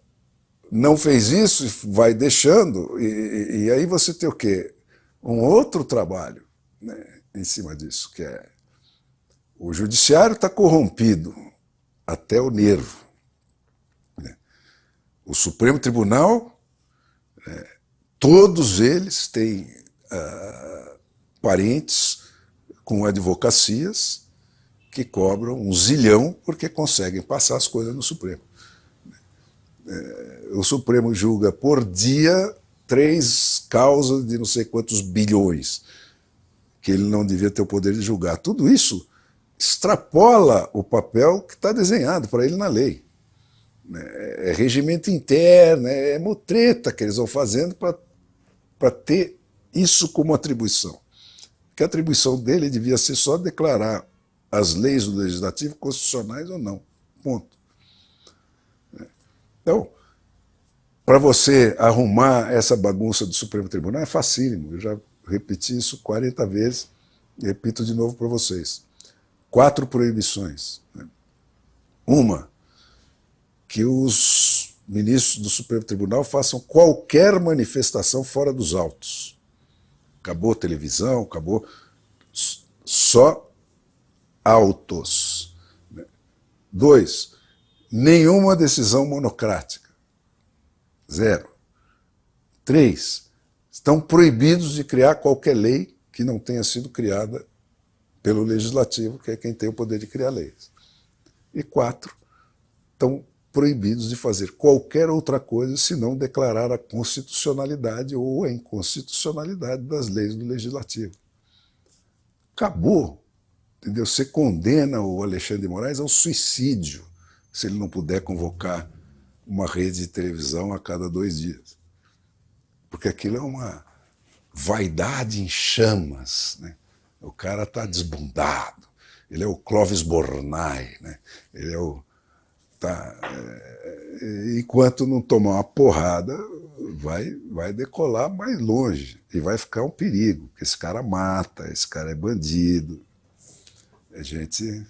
Speaker 1: não fez isso, vai deixando, e aí você tem o quê? Um outro trabalho, né, em cima disso, que é o judiciário está corrompido até o nervo. Né? O Supremo Tribunal, todos eles têm parentes com advocacias que cobram 1 zilhão porque conseguem passar as coisas no Supremo. O Supremo julga por dia 3 causas de não sei quantos bilhões, que ele não devia ter o poder de julgar. Tudo isso extrapola o papel que está desenhado para ele na lei. né? É regimento interno, é mutreta que eles vão fazendo para ter isso como atribuição. Que a atribuição dele devia ser só declarar as leis do legislativo constitucionais ou não. Ponto. Então, para você arrumar essa bagunça do Supremo Tribunal é facílimo. Eu já repeti isso 40 vezes e repito de novo para vocês. 4 proibições. Uma, que os ministros do Supremo Tribunal façam qualquer manifestação fora dos autos. Acabou televisão, acabou só autos. 2, nenhuma decisão monocrática. 0. 3, estão proibidos de criar qualquer lei que não tenha sido criada pelo Legislativo, que é quem tem o poder de criar leis. E 4, estão proibidos de fazer qualquer outra coisa senão declarar a constitucionalidade ou a inconstitucionalidade das leis do Legislativo. Acabou. Entendeu? Você condena o Alexandre de Moraes ao suicídio se ele não puder convocar uma rede de televisão a cada 2 dias. Porque aquilo é uma vaidade em chamas, né? O cara está desbundado. Ele é o Clóvis Bornai, né? Ele é o... enquanto não tomar uma porrada, vai decolar mais longe e vai ficar um perigo, porque esse cara mata, esse cara é bandido, é gente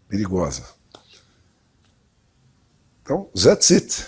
Speaker 1: perigosa. Então, that's it.